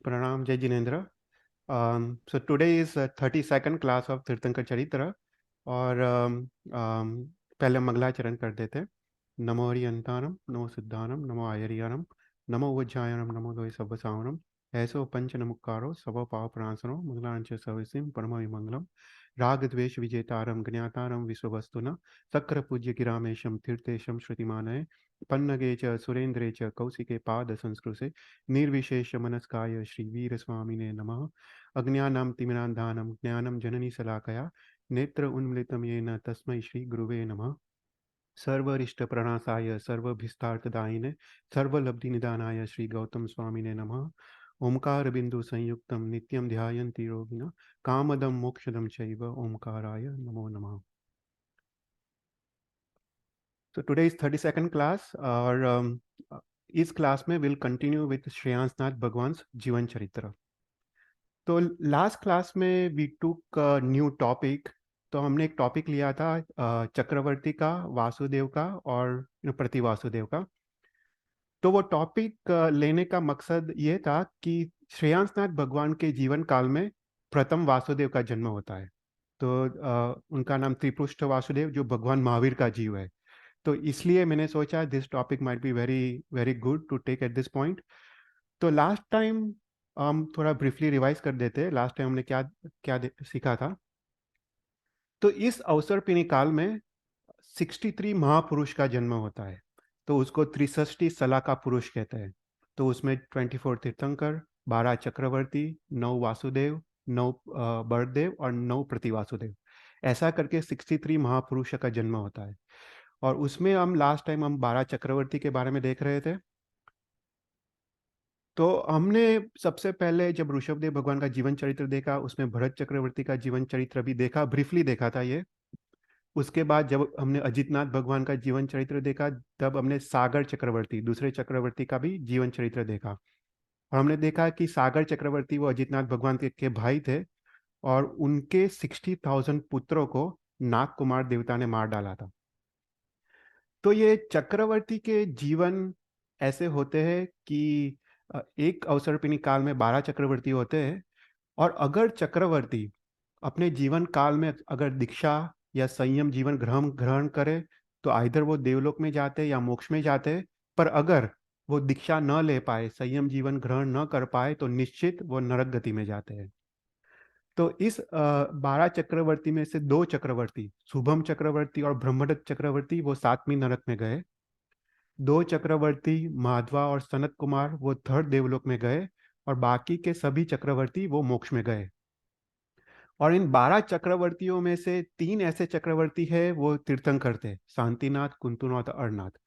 Pranam Jai Jinendra. So today is 32nd class of तीर्थंकर चरित्र और पहले मंगलाचरण कर देते हैं। नमो हरियंतानम नमो सिद्धानम नमो आयरियानम नमो वज्जायनम नमो लोय सब्बसावनम ऐसो पंच नमुक्कारो सब पाव प्रणासनो मंगलांच सविसिम परम विमंगलम राग द्वेष विजेतारम ज्ञातारम विश्ववस्तुना सक्र पूज्य गिरामेशम तीर्थेशम श्रुतिमानय पन्नगे च सुरेंद्रे च कौशिके पाद संस्कृते निर्विशेष मनस्काय श्री वीर स्वामिने नमः। अज्ञानां तिमिरान्धानं ज्ञानं जननी शलाकया नेत्र उन्मिलितं येन तस्मै श्री गुरुवे नमः। सर्वरिष्टप्रणाशाय सर्वभीष्टार्थदायिने सर्वलब्धिनिदानाय श्री गौतम स्वामिने नमः। ओंकार बिंदु संयुक्तं नित्यं ध्यायन्ति योगिनः कामदं मोक्षदं चैव ओंकाराय नमो नमः। So today is 32nd class और इस क्लास में विल कंटिन्यू विथ श्रेयांसनाथ भगवान जीवन चरित्र। तो लास्ट क्लास में वी टुक न्यू टॉपिक। तो हमने एक टॉपिक लिया था चक्रवर्ती का, वासुदेव का और प्रति वासुदेव का। तो वो टॉपिक लेने का मकसद ये था कि श्रेयांसनाथ भगवान के जीवन काल में प्रथम वासुदेव का जन्म होता है। तो उनका नाम त्रिपुष्ट वासुदेव जो भगवान महावीर का जीव है। तो इसलिए मैंने सोचा this topic might be very very good to take at this point. तो लास्ट टाइम हम थोड़ा ब्रीफली रिवाइज कर देते हैं। लास्ट टाइम हमने क्या क्या सीखा था। तो इस अवसरपिणी काल में 63 महापुरुष का जन्म होता है। तो उसको 63 सला का पुरुष कहते हैं। तो उसमें 24 तीर्थंकर, 12 चक्रवर्ती, 9 वासुदेव, 9 बलदेव और 9 प्रतिवासुदेव, ऐसा करके 63 महापुरुष का जन्म होता है। और उसमें हम लास्ट टाइम 12 चक्रवर्ती के बारे में देख रहे थे। तो हमने सबसे पहले जब ऋषभदेव भगवान का जीवन चरित्र देखा, उसमें भरत चक्रवर्ती का जीवन चरित्र भी देखा, ब्रीफली देखा था ये। उसके बाद जब हमने अजितनाथ भगवान का जीवन चरित्र देखा, तब हमने सागर चक्रवर्ती, दूसरे चक्रवर्ती का भी जीवन चरित्र देखा। और हमने देखा कि सागर चक्रवर्ती वो अजितनाथ भगवान के भाई थे और उनके 60,000 पुत्रों को नाग कुमार देवता ने मार डाला था। तो ये चक्रवर्ती के जीवन ऐसे होते हैं कि एक अवसरपिणी काल में 12 चक्रवर्ती होते हैं। और अगर चक्रवर्ती अपने जीवन काल में अगर दीक्षा या संयम जीवन ग्रहण ग्रहण करे तो आइधर वो देवलोक में जाते या मोक्ष में जाते। पर अगर वो दीक्षा न ले पाए, संयम जीवन ग्रहण न कर पाए, तो निश्चित वो नरक गति में जाते हैं। तो इस 12 चक्रवर्ती में से 2 चक्रवर्ती, शुभम चक्रवर्ती और ब्रह्मदत्त चक्रवर्ती, वो 7वीं नरक में गए। 2 चक्रवर्ती माधवा और सनत कुमार वो 3rd देवलोक में गए और बाकी के सभी चक्रवर्ती वो मोक्ष में गए। और इन 12 चक्रवर्तियों में से 3 ऐसे चक्रवर्ती है वो तीर्थंकर थे, शांतिनाथ, कुंतुनाथ, अरनाथ।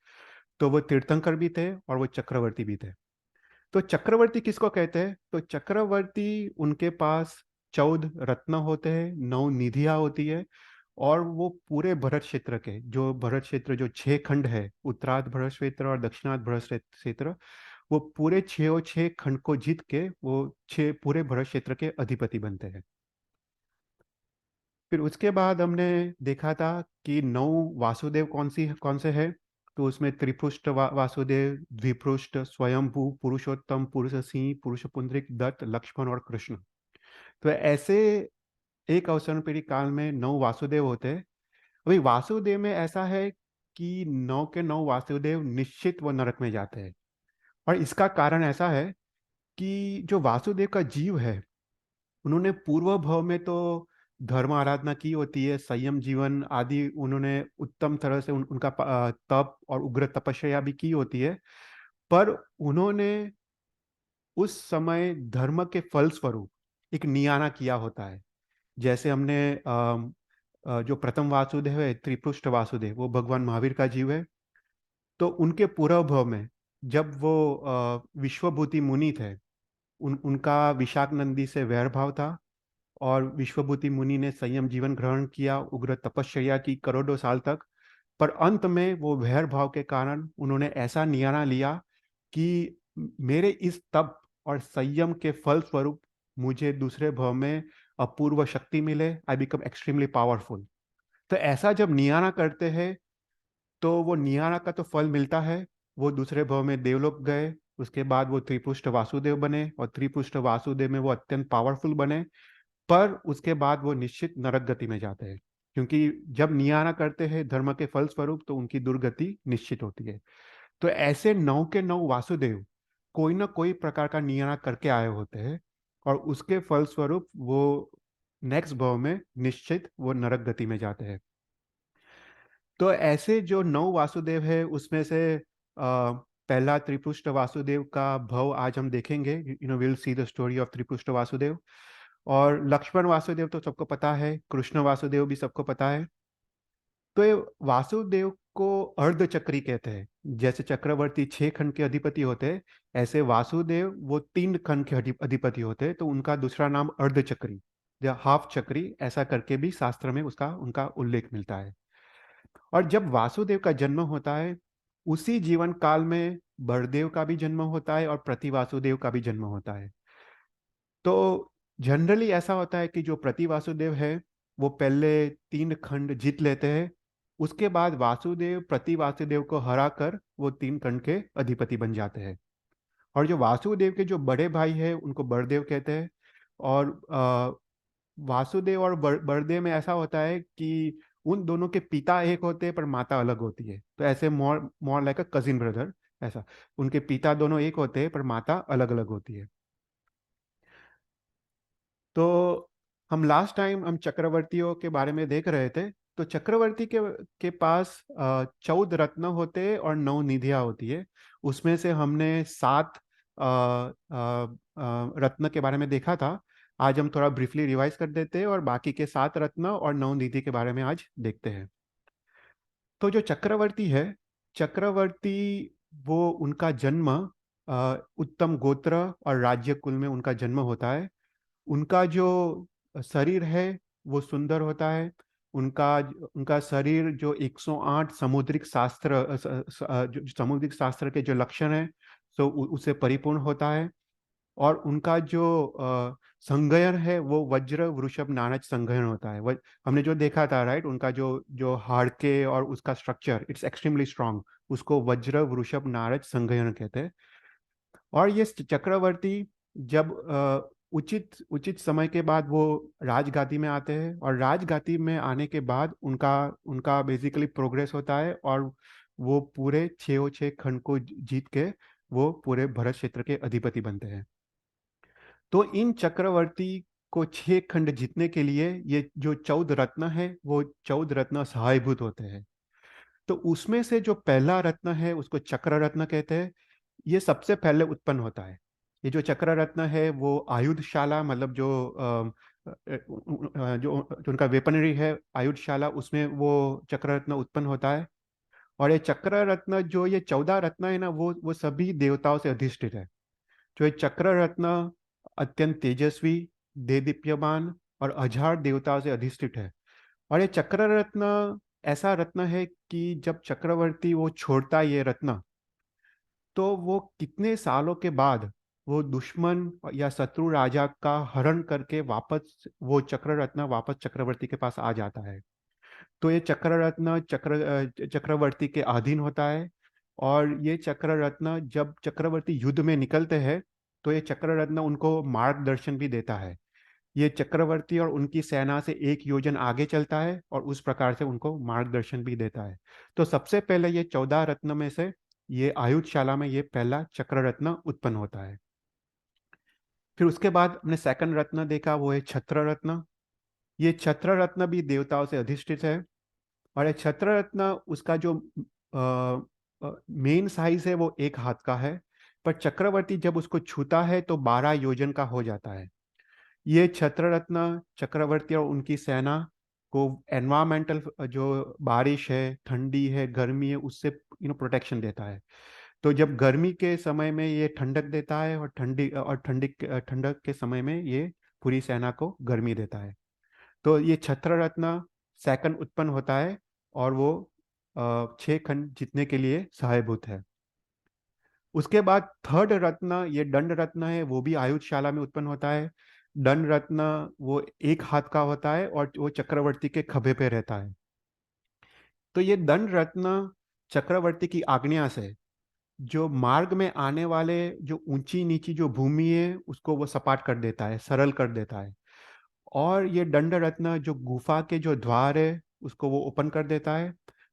तो वो तीर्थंकर भी थे और वो चक्रवर्ती भी थे। तो चक्रवर्ती किसको कहते हैं? तो चक्रवर्ती उनके पास 14 रत्न होते हैं, 9 निधियां होती है और वो पूरे भरत क्षेत्र के, जो भरत क्षेत्र जो 6 खंड है, उत्तरार्ध भरत क्षेत्र और दक्षिणार्ध भरत क्षेत्र, वो पूरे 6 खंड को जीत के वो 6 पूरे भरत क्षेत्र के अधिपति बनते हैं। फिर उसके बाद हमने देखा था कि 9 वासुदेव कौन से है। तो उसमें त्रिपुष्ट वासुदेव, द्विपृष्ठ, स्वयंभू, पुरुषोत्तम, पुरुष सिंह, पुरुष पुंडरीक, दत्त, लक्ष्मण और कृष्ण। तो ऐसे एक अवसरपिणी काल में 9 वासुदेव होते हैं। अभी वासुदेव में ऐसा है कि 9 के 9 वासुदेव निश्चित वो नरक में जाते हैं। और इसका कारण ऐसा है कि जो वासुदेव का जीव है, उन्होंने पूर्व भव में तो धर्म आराधना की होती है, संयम जीवन आदि उन्होंने उत्तम तरह से उनका तप और उग्र तपस्या भी की होती है। पर उन्होंने उस समय धर्म के फल स्वरूप एक नियाना किया होता है। जैसे हमने जो प्रथम वासुदेव है, त्रिपुष्ट वासुदेव, वो भगवान महावीर का जीव है। तो उनके पूर्व भव में जब वो विश्वभूति मुनि थे, उनका विशाख नंदी से वैर भाव था और विश्वभूति मुनि ने संयम जीवन ग्रहण किया, उग्र तपस्या की करोड़ों साल तक। पर अंत में वो वैर भाव के कारण उन्होंने ऐसा नियाना लिया कि मेरे इस तप और संयम के फल स्वरूप मुझे दूसरे भव में अपूर्व शक्ति मिले, आई बिकम एक्सट्रीमली पावरफुल। तो ऐसा जब नियाना करते हैं तो वो नियाना का तो फल मिलता है। वो दूसरे भव में देवलोक गए उसके बाद वो त्रिपुष्ट वासुदेव बने, और त्रिपुष्ट वासुदेव में वो अत्यंत पावरफुल बने। पर उसके बाद वो निश्चित नरक गति में जाते हैं, क्योंकि जब नियारा करते हैं धर्म के फल स्वरूप तो उनकी दुर्गति निश्चित होती है। तो ऐसे 9 के 9 वासुदेव कोई ना कोई प्रकार का नियारा करके आए होते हैं, और उसके फल स्वरूप वो नेक्स्ट भाव में निश्चित वो नरक गति में जाते हैं। तो ऐसे जो 9 वासुदेव है उसमें से पहला त्रिपुष्ट वासुदेव का भव आज हम देखेंगे। Will see the story of Triprishta Vasudev. और लक्ष्मण वासुदेव तो सबको पता है, कृष्ण वासुदेव भी सबको पता है। तो ये वासुदेव को अर्धचक्री कहते हैं। जैसे चक्रवर्ती 6 खंड के अधिपति होते हैं, ऐसे वासुदेव वो 3 खंड के अधिपति होते हैं, तो उनका दूसरा नाम अर्धचक्री या हाफ चक्री ऐसा करके भी शास्त्र में उसका उनका उल्लेख मिलता है। और जब वासुदेव का जन्म होता है, उसी जीवन काल में बलदेव का भी जन्म होता है और प्रतिवासुदेव का भी जन्म होता है। तो जनरली ऐसा होता है कि जो प्रतिवासुदेव है वो पहले 3 खंड जीत लेते हैं, उसके बाद वासुदेव प्रतिवासुदेव को हरा कर वो 3 खंड के अधिपति बन जाते हैं। और जो वासुदेव के जो बड़े भाई है उनको बलदेव कहते हैं। और वासुदेव और बलदेव में ऐसा होता है कि उन दोनों के पिता एक होते हैं पर माता अलग होती है, तो ऐसे more more like a cousin brother ऐसा। उनके पिता दोनों एक होते हैं पर माता अलग अलग होती है। तो हम लास्ट टाइम हम चक्रवर्तियों के बारे में देख रहे थे। तो चक्रवर्ती के पास 14 रत्न होते हैं और 9 निधियां होती है। उसमें से हमने 7 रत्न के बारे में देखा था। आज हम थोड़ा ब्रीफली रिवाइज कर देते हैं और बाकी के 7 रत्न और 9 निधि के बारे में आज देखते हैं। तो जो चक्रवर्ती है, चक्रवर्ती वो उनका जन्म उत्तम गोत्र और राज्य कुल में उनका जन्म होता है। उनका जो शरीर है वो सुंदर होता है। उनका उनका शरीर जो 108 समुद्रिक शास्त्र जो समुद्रिक शास्त्र के जो लक्षण है तो उससे परिपूर्ण होता है। और उनका जो संगयन है वो वज्र वृषभ नारज संगयन होता है। हमने जो देखा था राइट, उनका जो जो हाड़के और उसका स्ट्रक्चर इट्स एक्सट्रीमली स्ट्रांग, उसको वज्र वृषभ नारज संगयन कहते हैं। और ये चक्रवर्ती जब उचित उचित समय के बाद वो राजगादी में आते हैं, और राजगादी में आने के बाद उनका उनका बेसिकली प्रोग्रेस होता है, और वो पूरे 6 खंड को जीत के वो पूरे भरत क्षेत्र के अधिपति बनते हैं। तो इन चक्रवर्ती को 6 खंड जीतने के लिए ये जो 14 रत्न है वो 14 रत्न सहायभूत होते हैं। तो उसमें से जो पहला रत्न है उसको चक्र रत्न कहते हैं। ये सबसे पहले उत्पन्न होता है। ये जो चक्र रत्न है वो आयुधशाला मतलब जो उनका वेपनरी है आयुधशाला, उसमें वो चक्र रत्न उत्पन्न होता है। और ये चक्र रत्न जो ये 14 रत्न है ना वो सभी देवताओं से अधिष्ठित है। जो ये चक्र रत्न अत्यंत तेजस्वी, देदीप्यमान और अजाड़ देवताओं से अधिष्ठित है। और ये चक्र रत्न ऐसा रत्न है कि जब चक्रवर्ती वो छोड़ता है ये रत्न, तो वो कितने सालों के बाद वो दुश्मन या शत्रु राजा का हरण करके वापस वो चक्र रत्न वापस चक्रवर्ती के पास आ जाता है। तो ये चक्र रत्न चक्रवर्ती के अधीन होता है। और ये चक्र रत्न जब चक्रवर्ती युद्ध में निकलते हैं तो ये चक्र रत्न उनको मार्गदर्शन भी देता है। ये चक्रवर्ती और उनकी सेना से 1 योजन आगे चलता है और उस प्रकार से उनको मार्गदर्शन भी देता है। तो सबसे पहले ये 14 रत्न में से ये आयुधशाला में ये पहला चक्र रत्न उत्पन्न होता है। फिर उसके बाद हमने सेकंड रत्न देखा, वो है छत्र रत्न। ये छत्र रत्न भी देवताओं से अधिष्ठित है। और ये छत्र रत्न उसका जो मेन साइज है वो 1 हाथ का है, पर चक्रवर्ती जब उसको छूता है तो 12 योजन का हो जाता है। ये छत्र रत्न चक्रवर्ती और उनकी सेना को एनवायरमेंटल जो बारिश है, ठंडी है, गर्मी है, उससे प्रोटेक्शन देता है। तो जब गर्मी के समय में ये ठंडक देता है और ठंडक के समय में ये पूरी सेना को गर्मी देता है। तो ये छत्र रत्न सेकंड उत्पन्न होता है और वो 6 खंड जीतने के लिए सहायभूत है। उसके बाद थर्ड रत्न ये दंड रत्न है, वो भी आयुधशाला में उत्पन्न होता है। दंड रत्न वो 1 हाथ का होता है और वो चक्रवर्ती के खभे पे रहता है। तो ये दंड रत्न चक्रवर्ती की आज्ञा से जो मार्ग में आने वाले जो ऊंची नीची जो भूमि है उसको वो सपाट कर देता है, सरल कर देता है। और ये दंड रत्न जो गुफा के जो द्वार है उसको वो ओपन कर देता है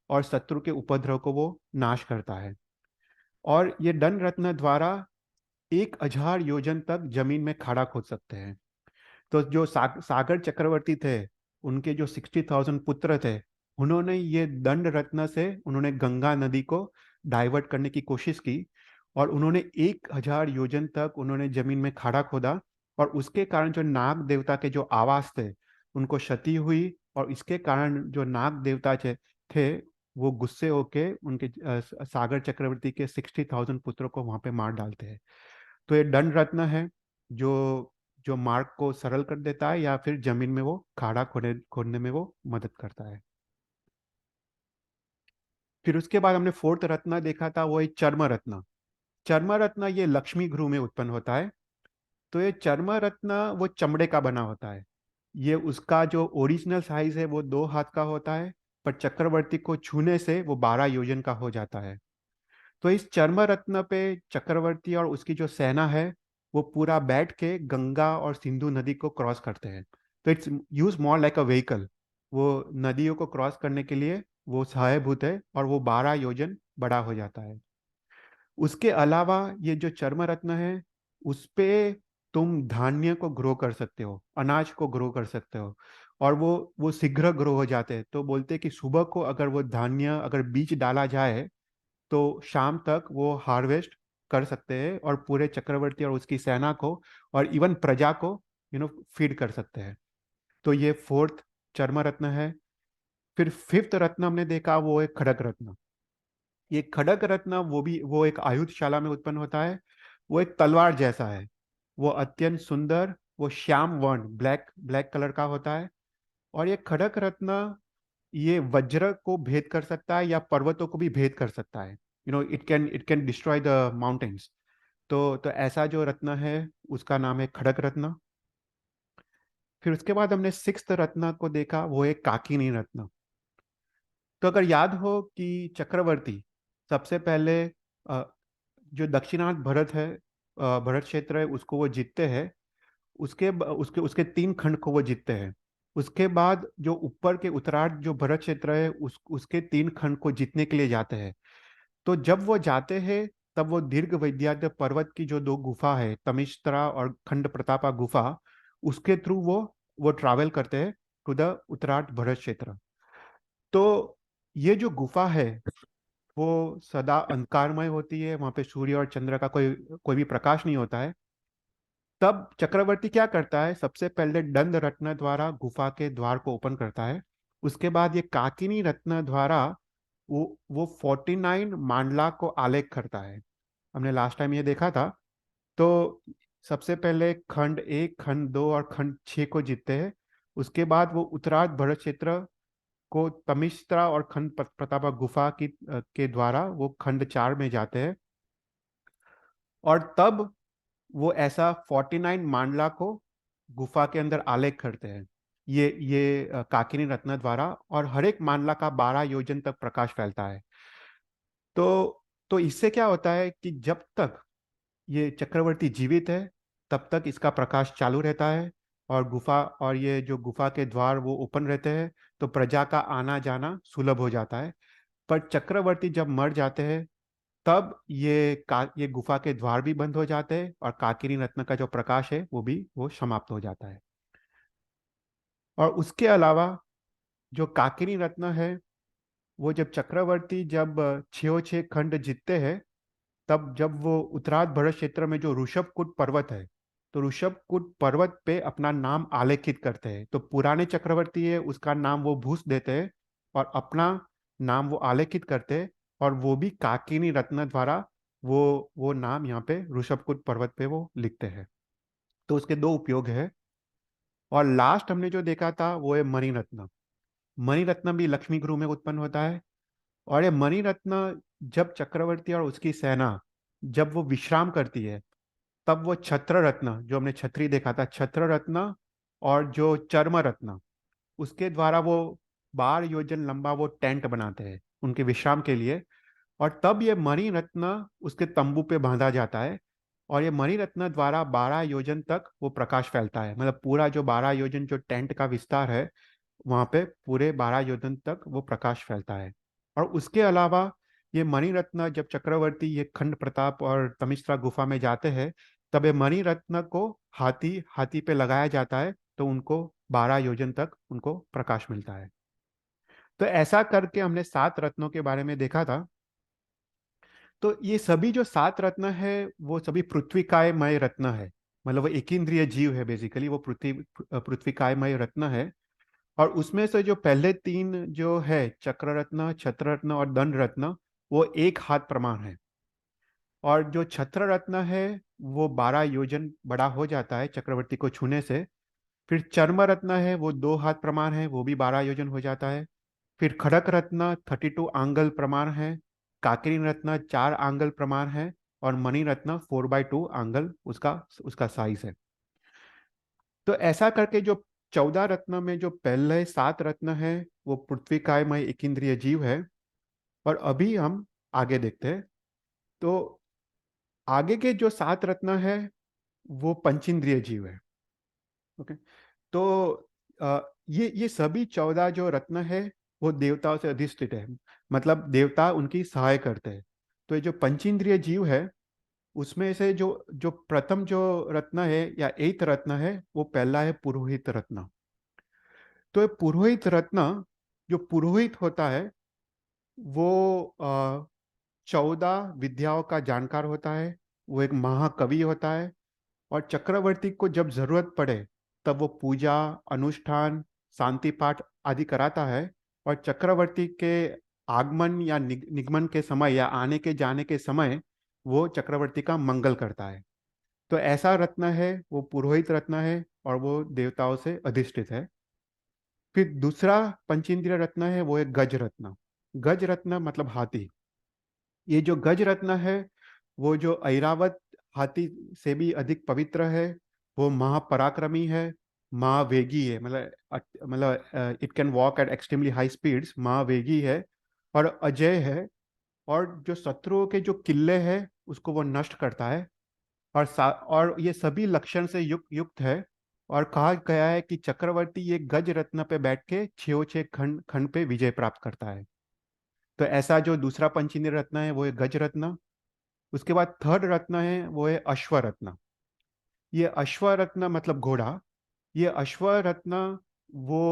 और शत्रु के उपद्रव को वो नाश करता है। और ये दंड रत्न द्वारा 1,000 योजन तक जमीन में खाड़ा खोद सकते हैं। तो जो सागर चक्रवर्ती थे, उनके जो 60,000 पुत्र थे, उन्होंने ये दंड रत्न से उन्होंने गंगा नदी को डाइवर्ट करने की कोशिश की। और उन्होंने 1,000 योजन तक उन्होंने जमीन में खाड़ा खोदा। और उसके कारण जो नाग देवता के जो आवास थे उनको क्षति हुई। और इसके कारण जो नाग देवता थे वो गुस्से होके उनके सागर चक्रवर्ती के 60,000 पुत्रों को वहां पे मार डालते हैं। तो ये दंड रत्न है जो जो मार्ग को सरल कर देता है या फिर जमीन में वो खाड़ा खोदने में वो मदद करता है। फिर उसके बाद हमने फोर्थ रत्न देखा था, वो है चर्म रत्न। चर्म रत्न ये लक्ष्मी गृह में उत्पन्न होता है। तो ये चर्म रत्न वो चमड़े का बना होता है। ये उसका जो ओरिजिनल साइज है वो 2 हाथ का होता है, पर चक्रवर्ती को छूने से वो 12 योजन का हो जाता है। तो इस चर्म रत्न पे चक्रवर्ती और उसकी जो सेना है वो पूरा बैठ के गंगा और सिंधु नदी को क्रॉस करते हैं। तो it's use more like a vehicle. वो नदियों को क्रॉस करने के लिए वो सहायभूत है और वो 12 योजन बड़ा हो जाता है। उसके अलावा ये जो चर्म रत्न है उस पे तुम धान्य को ग्रो कर सकते हो, अनाज को ग्रो कर सकते हो। और वो शीघ्र ग्रो हो जाते हैं। तो बोलते हैं कि सुबह को अगर वो धान्य अगर बीज डाला जाए तो शाम तक वो हार्वेस्ट कर सकते हैं और पूरे चक्रवर्ती और उसकी सेना को और इवन प्रजा को फीड कर सकते हैं। तो ये फोर्थ चर्म रत्न है। फिर फिफ्थ रत्न हमने देखा वो है खड़ग रत्न। ये खड़ग रत्न वो एक आयुधशाला में उत्पन्न होता है। वो एक तलवार जैसा है। वो अत्यंत सुंदर, वो श्याम वर्ण ब्लैक ब्लैक कलर का होता है। और ये खड़ग रत्न ये वज्र को भेद कर सकता है या पर्वतों को भी भेद कर सकता है। It can destroy the mountains. तो ऐसा जो रत्न है उसका नाम है खड़ग रत्न। फिर उसके बाद हमने सिक्स्थ रत्न को देखा, वो है काकिनी रत्न। तो अगर याद हो कि चक्रवर्ती सबसे पहले जो दक्षिणार्ध भरत है, भरत क्षेत्र है उसको वो जीतते हैं। उसके उसके 3 खंड को वो जीतते हैं। उसके बाद जो ऊपर के उत्तरार्ध जो भरत क्षेत्र है उसके 3 खंड को जीतने के लिए जाते हैं। तो जब वो जाते हैं तब वो दीर्घ वैद्याद्य पर्वत की जो 2 गुफा है, तमिश्रा और खंड प्रतापा गुफा, उसके थ्रू वो ट्रैवल करते हैं टू द उत्तरार्ध भरत क्षेत्र। तो ये जो गुफा है वो सदा अंधकारमय होती है, वहां पे सूर्य और चंद्र का कोई कोई भी प्रकाश नहीं होता है। तब चक्रवर्ती क्या करता है, सबसे पहले दंड रत्न द्वारा गुफा के द्वार को ओपन करता है। उसके बाद ये काकिनी रत्न द्वारा वो 49 मांडला को आलेख करता है। हमने लास्ट टाइम ये देखा था। तो सबसे पहले खंड 1, खंड 2 और खंड 6 को जीतते हैं। उसके बाद वो उत्तरार्ध भरत क्षेत्र को तमिश्रा और खंड प्रतापा गुफा के द्वारा वो खंड 4 में जाते हैं। और तब वो ऐसा 49 मांडला को गुफा के अंदर आलेख करते हैं। ये काकिनी रत्न द्वारा, और हर एक मांडला का 12 योजन तक प्रकाश फैलता है। तो इससे क्या होता है कि जब तक ये चक्रवर्ती जीवित है तब तक इसका प्रकाश चालू रहता है। और ये जो गुफा के द्वार वो ओपन रहते हैं। तो प्रजा का आना जाना सुलभ हो जाता है। पर चक्रवर्ती जब मर जाते हैं तब ये गुफा के द्वार भी बंद हो जाते हैं और काकिनी रत्न का जो प्रकाश है वो समाप्त हो जाता है। और उसके अलावा जो काकिनी रत्न है वो जब चक्रवर्ती जब 6 खंड जीतते हैं, तब जब वो उत्तरार्ध भरत क्षेत्र में जो ऋषभकूट पर्वत है, तो ऋषभकूट पर्वत पे अपना नाम आलेखित करते हैं। तो पुराने चक्रवर्ती है उसका नाम वो भूस देते हैं और अपना नाम वो आलेखित करते हैं। और वो भी काकिनी रत्न द्वारा वो नाम यहाँ पे ऋषभकूट पर्वत पे वो लिखते हैं। तो उसके 2 उपयोग है। और लास्ट हमने जो देखा था वो है मणिरत्न। मणिरत्न भी लक्ष्मी गुरु में उत्पन्न होता है। और ये मणिरत्न जब चक्रवर्ती और उसकी सेना जब वो विश्राम करती है तब वो छत्र रत्न, जो हमने छत्री देखा था, छत्र रत्न और जो चर्म रत्न, उसके द्वारा वो 12 योजन लंबा वो टेंट बनाते हैं उनके विश्राम के लिए। और तब ये मणि रत्न उसके तंबू पे बांधा जाता है, और ये मणि रत्न द्वारा 12 योजन तक वो प्रकाश फैलता है। मतलब पूरा जो 12 योजन जो टेंट का विस्तार है, वहां पे पूरे 12 योजन तक वो प्रकाश फैलता है। और उसके अलावा ये मणि रत्न जब चक्रवर्ती ये खंड प्रताप और तमिश्रा गुफा में जाते हैं, तब ये मणि रत्न को हाथी हाथी पे लगाया जाता है, तो उनको 12 योजन तक उनको प्रकाश मिलता है। तो ऐसा करके हमने 7 रत्नों के बारे में देखा था। तो ये सभी जो 7 रत्न है वो सभी पृथ्वीकायमय रत्न है। मतलब वो एक इंद्रिय जीव है, बेसिकली वो पृथ्वीकायमय रत्न है। और उसमें से जो पहले 3 जो है, चक्र रत्न, छत्र रत्न और दंड रत्न, वो एक हाथ प्रमाण है। और जो छत्र रत्न है वो 12 योजन बड़ा हो जाता है चक्रवर्ती को छूने से। फिर चर्म रत्न है वो 2 हाथ प्रमाण है, वो भी 12 योजन हो जाता है। फिर खड़क रत्न 32 आंगल प्रमाण है। काकरीन रत्न 4 आंगल प्रमाण है। और मणि रत्न 4/2 आंगल उसका उसका साइज है। तो ऐसा करके जो 14 रत्न में जो पहले 7 रत्न है वो पृथ्वी कायमय एक इंद्रिय जीव है। और अभी हम आगे देखते हैं। तो आगे के जो 7 रत्न है वो पंचेंद्रिय जीव है। ओके। तो ये सभी 14 जो रत्न है वो देवताओं से अधिष्ठित है। मतलब देवता उनकी सहाय करते हैं। तो ये जो पंचेंद्रिय जीव है, उसमें से जो जो प्रथम जो रत्न है या 8th रत्न है, वो पहला है पुरोहित रत्न। तो ये पुरोहित रत्न, जो पुरोहित होता है वो 14 विद्याओं का जानकार होता है। वो एक महाकवि होता है। और चक्रवर्ती को जब जरूरत पड़े तब वो पूजा, अनुष्ठान, शांति पाठ आदि कराता है। और चक्रवर्ती के आगमन या निगमन के समय या आने के जाने के समय वो चक्रवर्ती का मंगल करता है। तो ऐसा रत्न है वो पुरोहित रत्न है, और वो देवताओं से अधिष्ठित है। फिर दूसरा पंचेंद्रिय रत्न है वो है गज रत्न। गज रत्न मतलब हाथी। ये जो गज रत्न है वो जो ऐरावत हाथी से भी अधिक पवित्र है। वो महापराक्रमी है, महावेगी है। मतलब it can walk at extremely high speeds, महावेगी है और अजय है। और जो शत्रुओं के जो किले हैं उसको वो नष्ट करता है। और ये सभी लक्षण से युक्त युक्त है। और कहा गया है कि चक्रवर्ती ये गज रत्न पे बैठ के छो छः खंड खंड पे विजय प्राप्त करता है। तो ऐसा जो दूसरा पंचेंद्रिय रत्न है वो है गज रत्न। उसके बाद थर्ड रत्न है वो है अश्व रत्न। ये अश्व रत्न मतलब घोड़ा। ये अश्व रत्न वो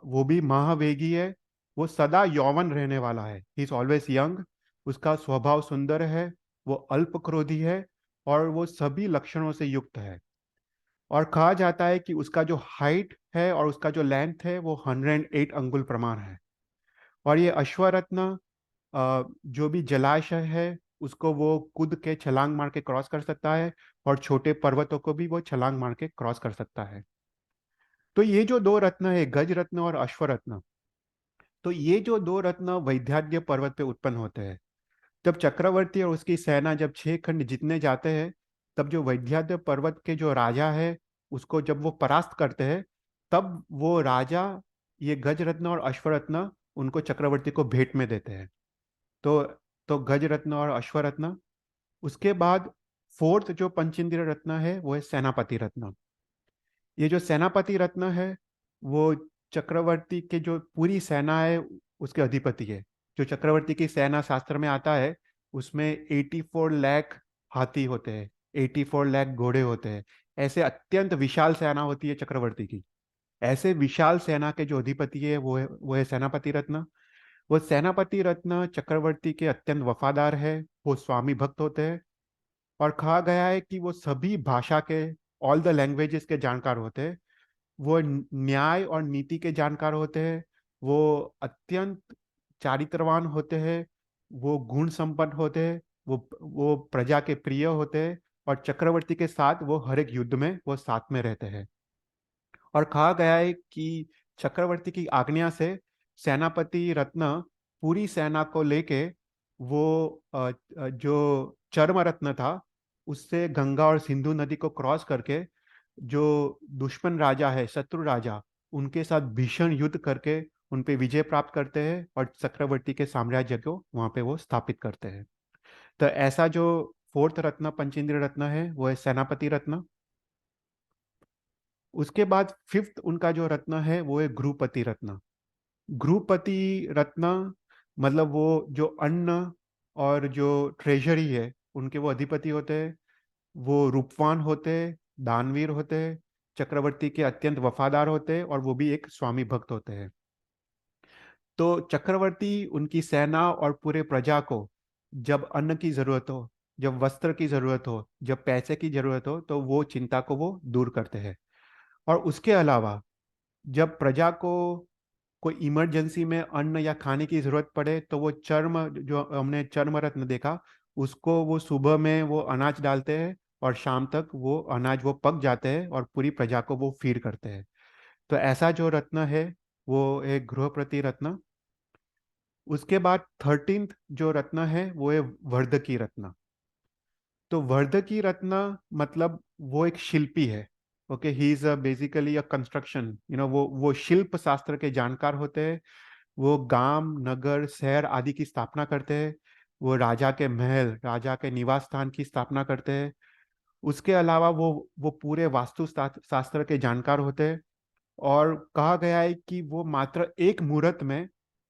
वो भी महावेगी है। वो सदा यौवन रहने वाला है, ही इज ऑलवेज यंग। उसका स्वभाव सुंदर है। वो अल्प क्रोधी है। और वो सभी लक्षणों से युक्त है। और कहा जाता है कि उसका जो हाइट है और उसका जो लेंथ है वो 108 अंगुल प्रमाण है। और ये अश्वरत्न जो भी जलाशय है उसको वो कूद के छलांग मार के क्रॉस कर सकता है। और छोटे पर्वतों को भी वो छलांग मार के क्रॉस कर सकता है। तो ये जो 2 रत्न है, गज रत्न और अश्वरत्न, तो ये जो 2 रत्न वैद्याद्य पर्वत पे उत्पन्न होते हैं। जब चक्रवर्ती और उसकी सेना जब 6 खंड जीतने जाते हैं, तब जो वैद्याद्य पर्वत के जो राजा है उसको जब वो परास्त करते हैं, तब वो राजा ये गज रत्न और अश्वरत्न उनको चक्रवर्ती को भेंट में देते हैं। तो गज रत्न और अश्वरत्न। उसके बाद फोर्थ जो पंचेंद्रिय रत्न है वो है सेनापति रत्न। ये जो सेनापति रत्न है वो चक्रवर्ती के जो पूरी सेना है उसके अधिपति है। जो चक्रवर्ती की सेना शास्त्र में आता है उसमें 84 लाख हाथी होते हैं, 84 लाख घोड़े होते हैं। ऐसे अत्यंत विशाल सेना होती है चक्रवर्ती की। ऐसे विशाल सेना के जो अधिपति है वो है सेनापति रत्न। वो सेनापति रत्न चक्रवर्ती के अत्यंत वफादार है। वो स्वामी भक्त होते हैं। और कहा गया है कि वो सभी भाषा के, ऑल द लैंग्वेजेस के जानकार होते हैं। वो न्याय और नीति के जानकार होते हैं। वो अत्यंत चारित्रवान होते हैं। वो गुण संपन्न होते हैं। वो प्रजा के प्रिय होते हैं। और चक्रवर्ती के साथ वो हर एक युद्ध में वो साथ में रहते हैं। और कहा गया है कि चक्रवर्ती की आज्ञा से सेनापति रत्न पूरी सेना को लेके वो जो चर्म रत्न था उससे गंगा और सिंधु नदी को क्रॉस करके जो दुश्मन राजा है, शत्रु राजा, उनके साथ भीषण युद्ध करके उन पे विजय प्राप्त करते हैं और चक्रवर्ती के साम्राज्य को वहाँ पे वो स्थापित करते हैं। तो ऐसा जो फोर्थ रत्न पंचेंद्रिय रत्न है वो है सेनापति रत्न। उसके बाद फिफ्थ उनका जो रत्न है वो है गृहपति रत्न। गृहपति रत्न मतलब वो जो अन्न और जो ट्रेजरी है उनके वो अधिपति होते हैं। वो रूपवान होते हैं, दानवीर होते हैं, चक्रवर्ती के अत्यंत वफादार होते हैं और वो भी एक स्वामी भक्त होते हैं। तो चक्रवर्ती उनकी सेना और पूरे प्रजा को जब अन्न की जरूरत हो, जब वस्त्र की जरूरत हो, जब पैसे की जरूरत हो, तो वो चिंता को वो दूर करते हैं। और उसके अलावा जब प्रजा को कोई इमरजेंसी में अन्न या खाने की जरूरत पड़े तो वो चर्म, जो हमने चर्म रत्न देखा, उसको वो सुबह में वो अनाज डालते हैं और शाम तक वो अनाज वो पक जाते हैं और पूरी प्रजा को वो फीड करते हैं। तो ऐसा जो रत्न है वो एक गृहप्रति रत्न। उसके बाद थर्टींथ जो रत्न है वो है वर्धकी रत्न। तो वर्धकी रत्न मतलब वो एक शिल्पी है। Okay, he is basically a construction, वो शिल्प शास्त्र के जानकार होते हैं। वो गांव नगर शहर आदि की स्थापना करते हैं। वो राजा के महल, राजा के निवास स्थान की स्थापना करते हैं। उसके अलावा वो पूरे वास्तु शास्त्र के जानकार होते हैं। और कहा गया है कि वो मात्र एक मुहूर्त में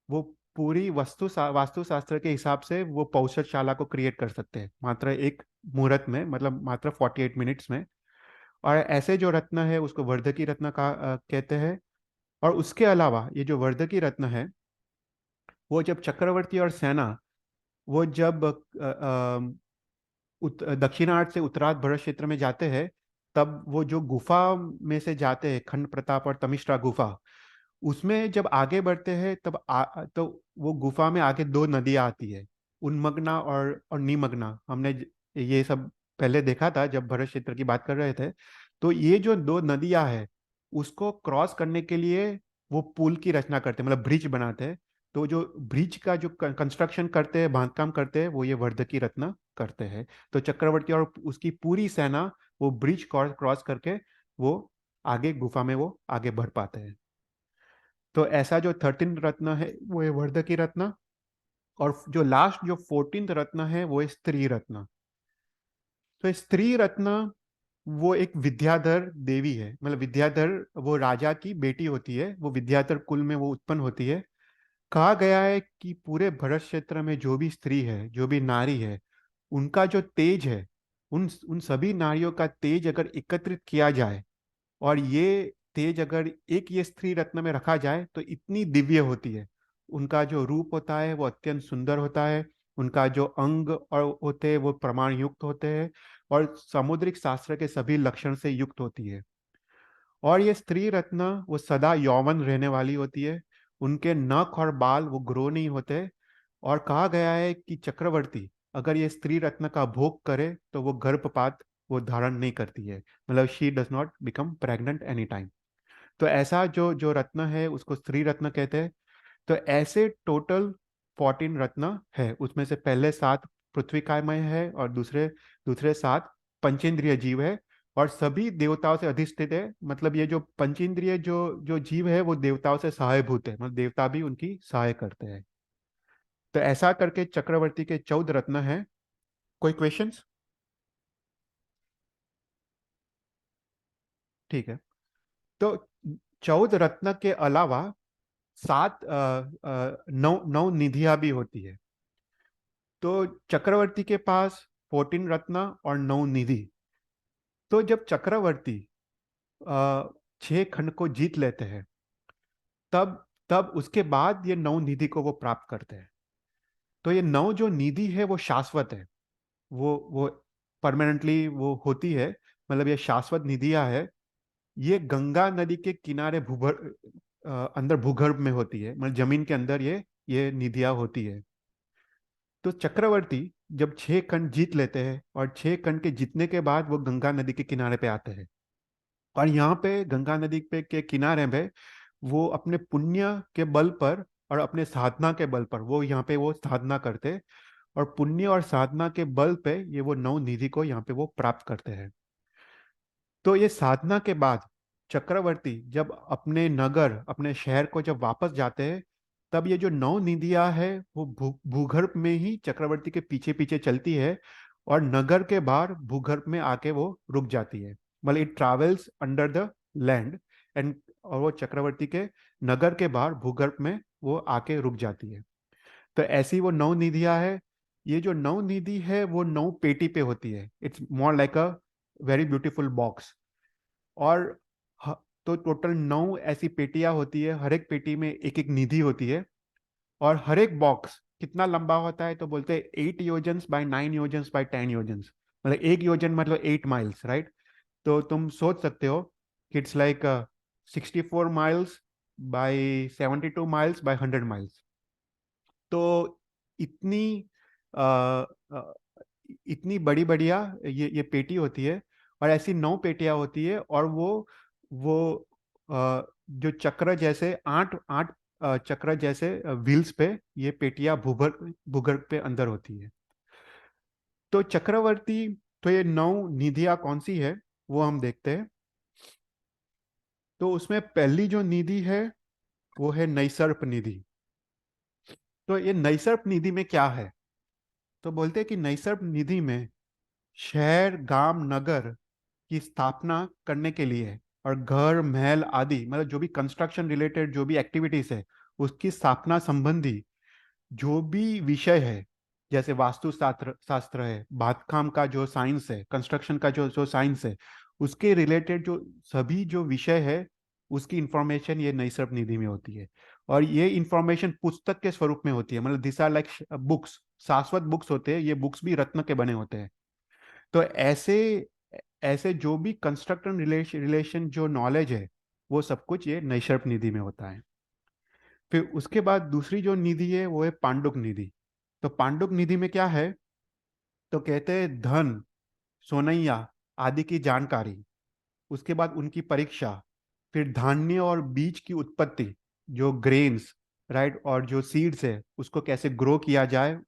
वो पूरी वास्तुशास्त्र के हिसाब से वो पौषधशाला को क्रिएट कर सकते हैं, मात्र एक मुहूर्त में, मतलब मात्र 48 मिनट्स में। और ऐसे जो रत्न है उसको वर्धकी रत्न का कहते हैं। और उसके अलावा ये जो वर्धकी रत्न है वो जब चक्रवर्ती और सेना वो जब दक्षिणार्थ से उत्तरार्ध भरत क्षेत्र में जाते हैं, तब वो जो गुफा में से जाते हैं, खंड प्रताप और तमिश्रा गुफा, उसमें जब आगे बढ़ते हैं तो वो गुफा में आगे दो नदियां आती है, उन्मग्ना और निमग्ना। हमने ये सब पहले देखा था जब भरत क्षेत्र की बात कर रहे थे। तो ये जो दो नदियां हैं उसको क्रॉस करने के लिए वो पुल की रचना करते हैं, मतलब ब्रिज बनाते हैं। तो जो ब्रिज का जो कंस्ट्रक्शन करते हैं, बांधकाम करते हैं, वो ये वर्धकी रत्न करते हैं। तो चक्रवर्ती और उसकी पूरी सेना वो ब्रिज क्रॉस करके वो आगे गुफा में वो आगे बढ़ पाते हैं। तो ऐसा जो 13 रत्न है वो है वर्धकी रत्न। और जो लास्ट जो 14th रत्न है वो है स्त्री रत्न। तो स्त्री रत्न वो एक विद्याधर देवी है, मतलब विद्याधर वो राजा की बेटी होती है, वो विद्याधर कुल में वो उत्पन्न होती है। कहा गया है कि पूरे भरत क्षेत्र में जो भी स्त्री है, जो भी नारी है, उनका जो तेज है, उन उन सभी नारियों का तेज अगर एकत्रित किया जाए और ये तेज अगर एक ये स्त्री रत्न में रखा जाए तो इतनी दिव्य होती है। उनका जो रूप होता है वो अत्यंत सुंदर होता है। उनका जो अंग और होते हैं वो प्रमाण युक्त होते हैं और सामुद्रिक शास्त्र के सभी लक्षण से युक्त होती है। और ये स्त्री रत्न वो सदा यौवन रहने वाली होती है। उनके नख और बाल वो ग्रो नहीं होते। और कहा गया है कि चक्रवर्ती अगर ये स्त्री रत्न का भोग करे तो वो गर्भपात वो धारण नहीं करती है, मतलब she does not become pregnant any time. तो ऐसा जो जो रत्न है उसको स्त्री रत्न कहते हैं। तो ऐसे टोटल 14 रत्न है, उसमें से पहले 7 पृथ्वी कायमय है और दूसरे दूसरे 7 पंचेंद्रिय जीव है और सभी देवताओं से अधिष्ठित है। मतलब ये जो पंचेंद्रिय जो जो जीव है वो देवताओं से सहायभूत है, मतलब देवता भी उनकी सहाय करते हैं। तो ऐसा करके चक्रवर्ती के 14 रत्न हैं। कोई क्वेश्चंस? ठीक है। तो 14 रत्न के अलावा 7 नौ नौ निधियां भी होती है। तो चक्रवर्ती के पास 14 रत्न और 9 निधि। तो जब चक्रवर्ती अ, 6 खंड को जीत लेते हैं, तब तब उसके बाद ये 9 निधि को वो प्राप्त करते हैं। तो ये 9 जो निधि है वो शाश्वत है। वो परमानेंटली वो होती है, मतलब ये शाश्वत निधियां है। ये गंगा नदी के किनारे अंदर भूगर्भ में होती है, मतलब जमीन के अंदर ये निधियां होती है। तो चक्रवर्ती जब 6 खंड जीत लेते हैं और 6 खंड के जीतने के बाद वो गंगा नदी के किनारे पे आते हैं। और यहाँ पे गंगा नदी पे के किनारे पे वो अपने पुण्य के बल पर और अपने साधना के बल पर वो यहाँ पे वो साधना करते हैं। और पुण्य और साधना के बल पे ये वो 9 निधि को यहाँ पे वो प्राप्त करते हैं। तो ये साधना के बाद चक्रवर्ती जब अपने नगर, अपने शहर को जब वापस जाते हैं, तब ये जो नौ निधियां है वो भूगर्भ में ही चक्रवर्ती के पीछे पीछे चलती है, और नगर के बाहर भूगर्भ में आके वो रुक जाती है। मतलब it travels under the land and, और वो चक्रवर्ती के नगर के बाहर भूगर्भ में वो आके रुक जाती है। तो ऐसी वो नौ निधियां है। ये जो नौ निधि है वो नौ पेटी पे होती है। It's more like a very beautiful box. और ह- तो टोटल नौ ऐसी पेटियां होती है, हर एक पेटी में एक एक निधि होती है। और हर एक बॉक्स कितना लंबा होता है, तो बोलते हैं 8 योजन्स बाय 9 योजन्स बाय 10 योजन्स। मतलब 1 योजन मतलब 8 माइल्स, राइट। तो तुम सोच सकते हो कि it's like 64 miles by 72 miles by 100 miles. तो इतनी अ, अ, इतनी बड़ी बढ़िया ये पेटी होती है। और ऐसी 9 पेटियां होती है, और वो जो चक्र जैसे आठ आठ चक्र जैसे व्हील्स पे ये पेटियां भूगर्भ भूगर्भ पे अंदर होती है। तो चक्रवर्ती, तो ये 9 निधियां कौन सी है वो हम देखते हैं। तो उसमें पहली जो निधि है वो है नैसर्प निधि। तो ये नैसर्प निधि में क्या है, तो बोलते हैं कि नैसर्प निधि में शहर, गांव, नगर की स्थापना करने के लिए, और घर, महल आदि, मतलब जो भी कंस्ट्रक्शन रिलेटेड जो भी एक्टिविटीज है, उसकी स्थापना संबंधी जो भी विषय है, जैसे वास्तु शास्त्र शास्त्र है, बांधकाम का जो साइंस है, कंस्ट्रक्शन का जो जो साइंस है, उसके रिलेटेड जो सभी जो विषय है, उसकी इंफॉर्मेशन ये नैसर्ग निधि में होती है। और ये इंफॉर्मेशन पुस्तक के स्वरूप में होती है, मतलब दिस आर लाइक बुक्स, शाश्वत बुक्स होते हैं। ये बुक्स भी रत्न के बने होते हैं। तो ऐसे ऐसे जो भी कंस्ट्रक्शन रिलेशन जो नॉलेज है, वो सब कुछ ये नैसर्ग निधि में होता है। फिर उसके बाद दूसरी जो निधि है वो है पांडुक निधि। तो पांडुक निधि में क्या है, तो कहते हैं धन, सोनैया आदि की जानकारी, उसके बाद उनकी परीक्षा, फिर धान्य और बीज की उत्पत्ति, जो ग्रेन्स, राइट, और जो सीड्स है उसको कैसे ग्रो किया जाए,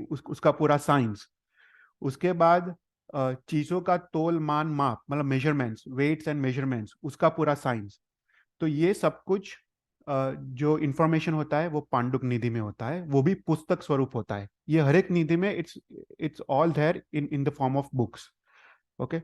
उसका पूरा साइंस। उसके बाद चीजों का तोल मान माप, मतलब मेजरमेंट्स, वेट्स एंड मेजरमेंट्स, उसका पूरा साइंस। तो ये सब कुछ जो इंफॉर्मेशन होता है वो पांडुक निधि में होता है, वो भी पुस्तक स्वरूप होता है। ये हर एक निधि में it's it's all there in in the form of books. Okay.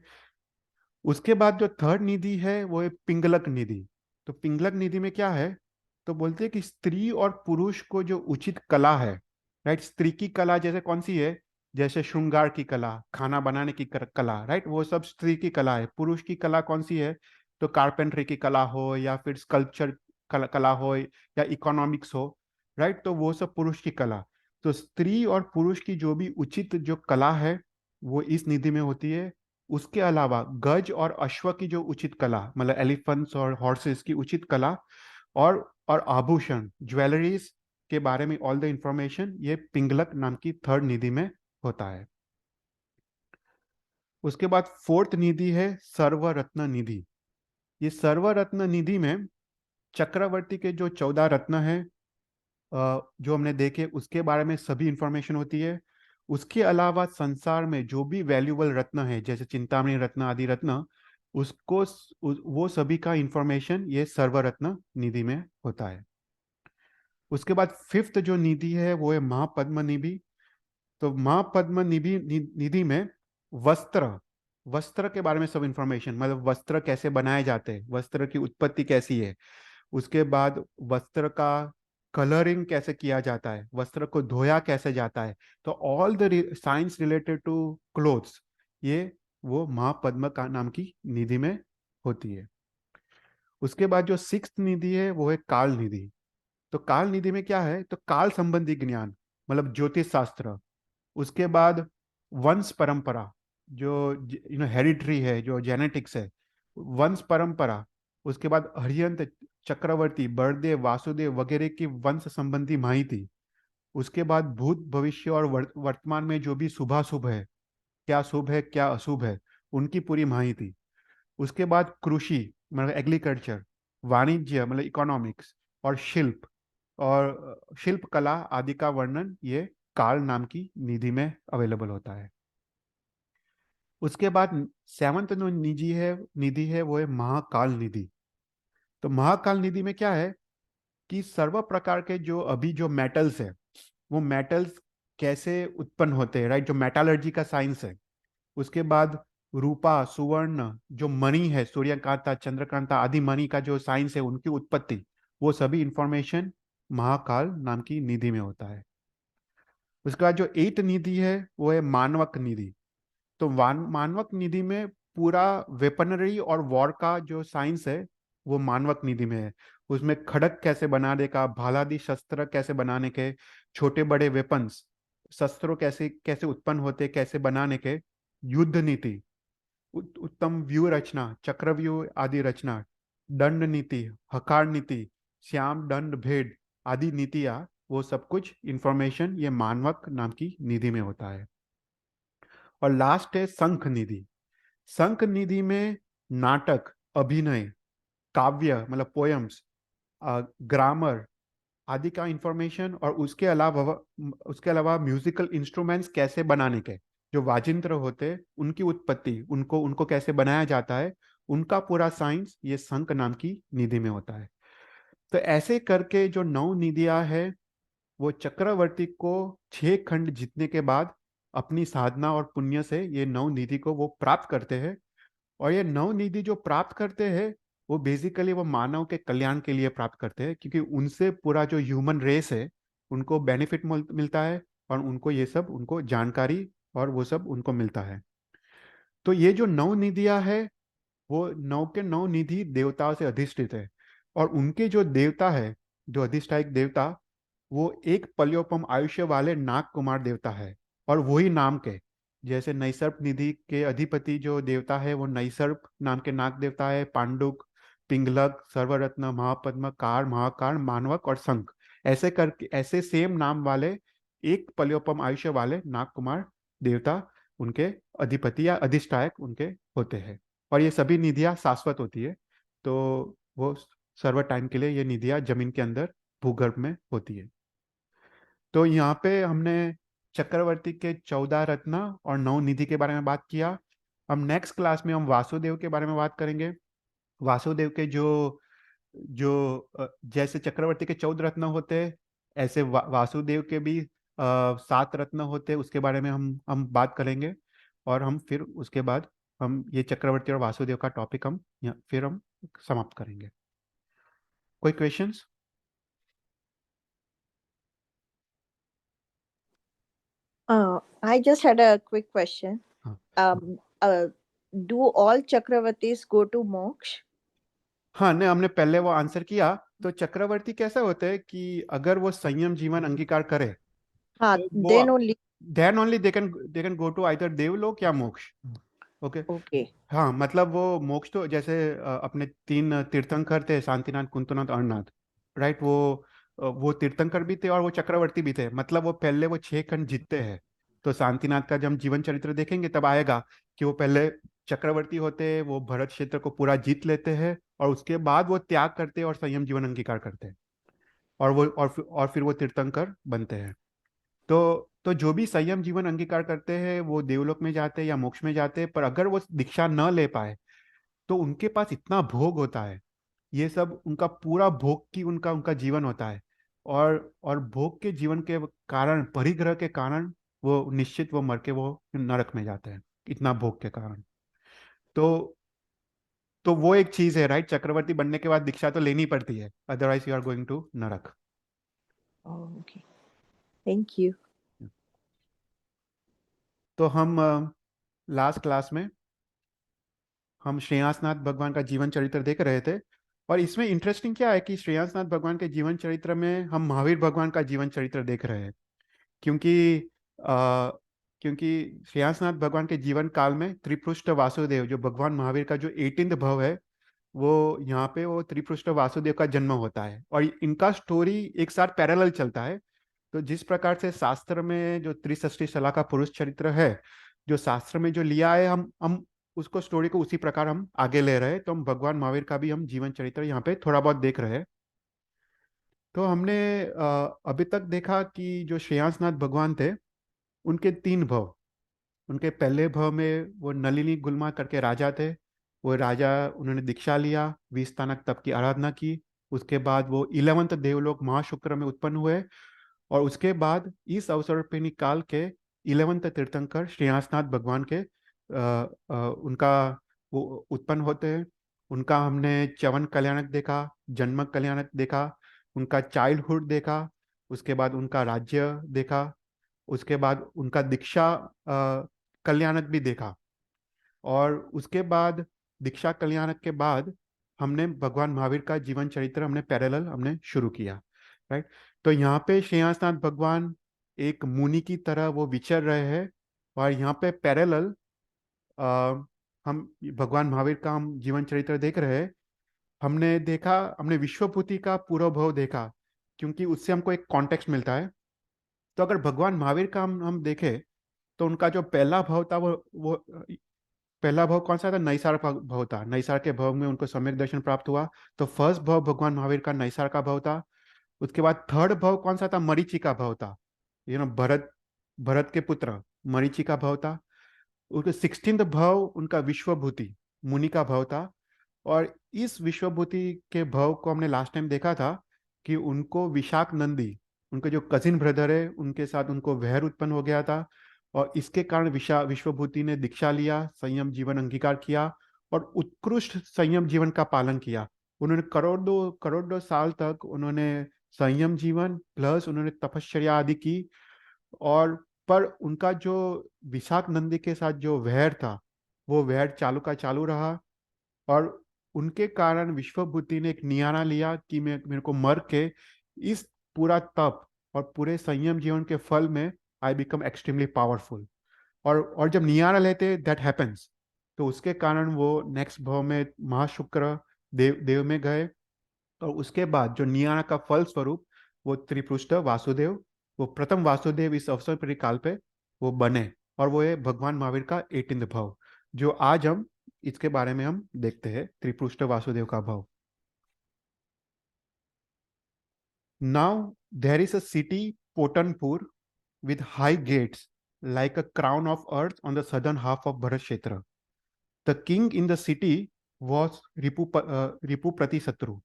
उसके बाद जो थर्ड निधि है वो है पिंगलक निधि। तो पिंगलक निधि में क्या है, तो बोलते हैं कि स्त्री और पुरुष को जो उचित कला है, राइट, स्त्री की कला जैसे कौन सी है, जैसे श्रृंगार की कला, खाना बनाने की कला, राइट, वो सब स्त्री की कला है। पुरुष की कला कौन सी है, तो कारपेंटरी की कला हो, या फिर स्कल्पचर कला हो, या इकोनॉमिक्स हो, राइट, तो वो सब पुरुष की कला। तो स्त्री और पुरुष की जो भी उचित जो कला है वो इस निधि में होती है। उसके अलावा गज और अश्व की जो उचित कला, मतलब एलिफेंट्स और हॉर्सेस की उचित कला, और आभूषण, ज्वेलरीज के बारे में ऑल द इंफॉर्मेशन ये पिंगलक नाम की थर्ड निधि में होता है। उसके बाद फोर्थ निधि है सर्वरत्न निधि। ये सर्वरत्न निधि में चक्रवर्ती के जो 14 रत्न हैं, जो हमने देखे उसके बारे में सभी इंफॉर्मेशन होती है। उसके अलावा संसार में जो भी वैल्यूबल रत्न है, जैसे चिंतामणि रत्न आदि रत्न, वो सभी का इंफॉर्मेशन ये सर्वरत्न निधि में होता है। उसके बाद फिफ्थ जो निधि है वो है महापद्म निधि। तो महापद्म निधि में वस्त्र वस्त्र के बारे में सब इंफॉर्मेशन, मतलब वस्त्र कैसे बनाए जाते हैं, वस्त्र की उत्पत्ति कैसी है, उसके बाद वस्त्र का कलरिंग कैसे किया जाता है, वस्त्र को धोया कैसे जाता है। तो all the science related to clothes, ये वो महापद्म का नाम की निधि में होती है। उसके बाद जो सिक्स्थ निधि है वो है काल निधि। तो काल निधि में क्या है, तो काल संबंधी ज्ञान, मतलब ज्योतिष शास्त्र। उसके बाद वंश परंपरा, जो हेरिटरी है, जो जेनेटिक्स है, वंश परंपरा। उसके बाद हरियंत, चक्रवर्ती, बड़देव, वासुदेव वगैरह की वंश संबंधी माहिती। उसके बाद भूत, भविष्य और वर्तमान में जो भी शुभाशुभ है, क्या शुभ है क्या अशुभ है, उनकी पूरी माहिती। उसके बाद कृषि, मतलब एग्रीकल्चर, वाणिज्य मतलब इकोनॉमिक्स, और शिल्प, और शिल्प कला आदि का वर्णन ये काल नाम की निधि में अवेलेबल होता है। उसके बाद सेवंथ जो निधि है वो है महाकाल निधि। तो महाकाल निधि में क्या है कि सर्व प्रकार के जो अभी जो मेटल्स है, वो मेटल्स कैसे उत्पन्न होते हैं, राइट, जो मेटालर्जी का साइंस है। उसके बाद रूपा, सुवर्ण, जो मणि है, सूर्यकांता, चंद्रकांता आदि मणि का जो साइंस है, उनकी उत्पत्ति, वो सभी इंफॉर्मेशन महाकाल नाम की निधि में होता है। उसके बाद जो एट निधि है वो है मानवक निधि। तो मानवक निधि में पूरा वेपनरी और वॉर का जो साइंस है वो मानवक निधि में है। उसमें खड़क कैसे बनाने का, भालादि शस्त्र कैसे बनाने के, छोटे बड़े वेपन्स, शस्त्रों कैसे कैसे उत्पन्न होते, कैसे बनाने के, युद्ध नीति, उत्तम व्यू रचना, चक्रव्यूह आदि रचना, दंड नीति, हकार नीति, श्याम दंड भेद आदि नीतियां, वो सब कुछ इंफॉर्मेशन ये मानवक नाम की निधि में होता है। और लास्ट है शंख निधि। शंख निधि में नाटक, अभिनय, काव्य मतलब पोयम्स, ग्रामर आदि का इंफॉर्मेशन, और उसके अलावा म्यूजिकल इंस्ट्रूमेंट्स कैसे बनाने के, जो वाजिंत्र होते हैं उनकी उत्पत्ति, उनको उनको कैसे बनाया जाता है, उनका पूरा साइंस ये शंख नाम की निधि में होता है। तो ऐसे करके जो 9 निधियां है, वो चक्रवर्ती को 6 खंड जीतने के बाद अपनी साधना और पुण्य से ये 9 निधि को वो प्राप्त करते हैं। और ये 9 निधि जो प्राप्त करते हैं, वो बेसिकली वो मानव के कल्याण के लिए प्राप्त करते हैं, क्योंकि उनसे पूरा जो ह्यूमन रेस है उनको बेनिफिट मिलता है, और उनको ये सब उनको जानकारी और वो सब उनको मिलता है। तो ये जो 9 निधियां है, वो 9 के 9 निधि देवताओं से अधिष्ठित है। और उनके जो देवता है, जो अधिष्ठायक देवता, वो एक पल्योपम आयुष्य वाले नाग कुमार देवता है। और वही नाम के, जैसे नैसर्प निधि के अधिपति जो देवता है वो नैसर्प नाम के नाग देवता है, पांडुक, पिंगलक, सर्वरत्न, महापद्म, कार, महाकार, मानवक और शंख, ऐसे करके ऐसे सेम नाम वाले एक पल्योपम आयुष्य वाले नाग कुमार देवता उनके अधिपति या अधिष्ठायक उनके होते हैं। और ये सभी निधियां शाश्वत होती है। तो वो सर्व टाइम के लिए ये निधियां जमीन के अंदर भूगर्भ में होती है। तो यहाँ पे हमने चक्रवर्ती के 14 रत्न और 9 निधि के बारे में बात किया। हम नेक्स्ट क्लास में हम वासुदेव के बारे में बात करेंगे। वासुदेव के जो जो जैसे चक्रवर्ती के 14 रत्न होते हैं, ऐसे वासुदेव के भी 7 रत्न होते हैं, उसके बारे में हम बात करेंगे। और हम फिर उसके बाद हम ये चक्रवर्ती और वासुदेव का टॉपिक फिर हम समाप्त करेंगे। कोई questions? I just had a quick question. हाँ Do all Chakravartis go to moksha? हाँ, नहीं, हमने पहले वो आंसर किया। तो चक्रवर्ती कैसा होता है कि अगर वो संयम जीवन अंगीकार करे, हाँ, तो then वो only. Then only they can go to either Devlok या मोक्ष। ओके। Okay. हाँ, मतलब वो मोक्ष तो जैसे अपने 3 तीर्थंकर थे, शांतिनाथ, कुंतनाथ, अरनाथ, राइट। वो तीर्थंकर भी थे और वो चक्रवर्ती भी थे। मतलब वो पहले वो 6 खंड जीतते हैं। तो शांतिनाथ का जब हम जीवन चरित्र देखेंगे तब आएगा कि वो पहले चक्रवर्ती होते हैं, वो भरत क्षेत्र को पूरा जीत लेते हैं, और उसके बाद वो त्याग करते हैं और संयम जीवन अंगीकार करते हैं, और फिर वो तीर्थंकर बनते हैं। तो जो भी संयम जीवन अंगीकार करते हैं वो देवलोक में जाते हैं या मोक्ष में जाते हैं। पर अगर वो दीक्षा न ले पाए, तो उनके पास इतना भोग होता है, ये सब उनका पूरा भोग की उनका उनका जीवन होता है। और भोग के जीवन के कारण, परिग्रह के कारण, वो निश्चित वो मर के वो नरक में जाते हैं, इतना भोग के कारण। तो तो वो एक चीज है, राइट। चक्रवर्ती बनने के बाद दीक्षा तो लेनी पड़ती है, otherwise you are going to narak. Oh, okay. Thank you. तो हम लास्ट क्लास में हम श्रेयांसनाथ भगवान का जीवन चरित्र देख रहे थे। और इसमें इंटरेस्टिंग क्या है कि श्रेयांसनाथ भगवान के जीवन चरित्र में हम महावीर भगवान का जीवन चरित्र देख रहे हैं। क्योंकि आ, क्योंकि श्रेयांसनाथ भगवान के जीवन काल में त्रिपृष्ठ वासुदेव, जो भगवान महावीर का जो 18th भव है, वो यहाँ पे वो त्रिपृष्ठ वासुदेव का जन्म होता है, और इनका स्टोरी एक साथ पैरेलल चलता है। तो जिस प्रकार से शास्त्र में जो त्रिसष्टि शला का पुरुष चरित्र है, जो शास्त्र में जो लिया है, हम उसको स्टोरी को उसी प्रकार हम आगे ले रहे हैं। तो हम भगवान महावीर का भी हम जीवन चरित्र यहाँ पे थोड़ा बहुत देख रहे हैं। तो हमने अभी तक देखा कि जो श्रेयांसनाथ भगवान थे, उनके 3 भव, उनके पहले भाव में वो नलिनी गुल्मा करके राजा थे। वो राजा, उन्होंने दीक्षा लिया, 20 स्थानक तप की आराधना की। उसके बाद वो 11th देवलोक महाशुक्र में उत्पन्न हुए। और उसके बाद इस अवसर पे निकाल के 11th तीर्थंकर श्रेयांसनाथ भगवान के उनका वो उत्पन्न होते हैं। उनका हमने च्यवन कल्याणक देखा, जन्म कल्याणक देखा, उनका चाइल्डहुड देखा, उसके बाद उनका राज्य देखा, उसके बाद उनका दीक्षा कल्याणक भी देखा। और उसके बाद दीक्षा कल्याणक के बाद हमने भगवान महावीर का जीवन चरित्र हमने पैरेलल हमने शुरू किया। राइट। तो यहाँ पे श्रेयांसनाथ भगवान एक मुनि की तरह वो विचर रहे हैं। और यहाँ पे पैरेलल हम भगवान महावीर का हम जीवन चरित्र देख रहे हैं। हमने देखा, हमने विश्वभूति का पूर्व भाव देखा, क्योंकि उससे हमको एक कॉन्टेक्स्ट मिलता है। तो अगर भगवान महावीर का हम देखें, तो उनका जो पहला भाव था वो पहला भाव कौन सा था? नैसार का भाव था। नैसार के भाव में उनको सम्यक दर्शन प्राप्त हुआ। तो फर्स्ट भाव भगवान महावीर का नैसार का भाव था। उसके बाद थर्ड भाव कौन सा था? मरीचि का भाव था। भरत, भरत के पुत्र मरीचि का भाव था। उनके 16th भाव उनका विश्वभूति मुनि का भाव था। और इस विश्वभूति के भाव को हमने लास्ट टाइम देखा था कि उनको विशाख नंदी, उनके जो कजिन ब्रदर है, उनके साथ उनको वैर उत्पन्न हो गया था। और इसके कारण विश्वभूति ने दीक्षा लिया, संयम जीवन अंगीकार किया और उत्कृष्ट संयम जीवन का पालन किया। उन्होंने करोड़ों साल तक उन्होंने संयम जीवन प्लस उन्होंने तपश्चर्या आदि की। और पर उनका जो विशाख नंदी के साथ जो वैर था, वो वैर चालू का चालू रहा। और उनके कारण विश्वभूति ने एक नियाना लिया कि मेरे को मर के इस पूरा तप और पूरे संयम जीवन के फल में आई बिकम एक्सट्रीमली पावरफुल। और जब नियारा लेते दैट हैपेंस, तो उसके कारण वो नेक्स्ट भाव में महाशुक्र देव में गए। और उसके बाद जो नियारा का फल स्वरूप वो त्रिपुष्ट वासुदेव, वो प्रथम वासुदेव इस अवसर परिकाल पे वो बने। और वो है भगवान महावीर का 18th भाव, जो आज हम इसके बारे में हम देखते हैं, त्रिपुष्ट वासुदेव का भाव। Now there is a city Potanpur with high gates like a crown of earth on the southern half of Bharat Kshetra. The king in the city was Ripupati Satru,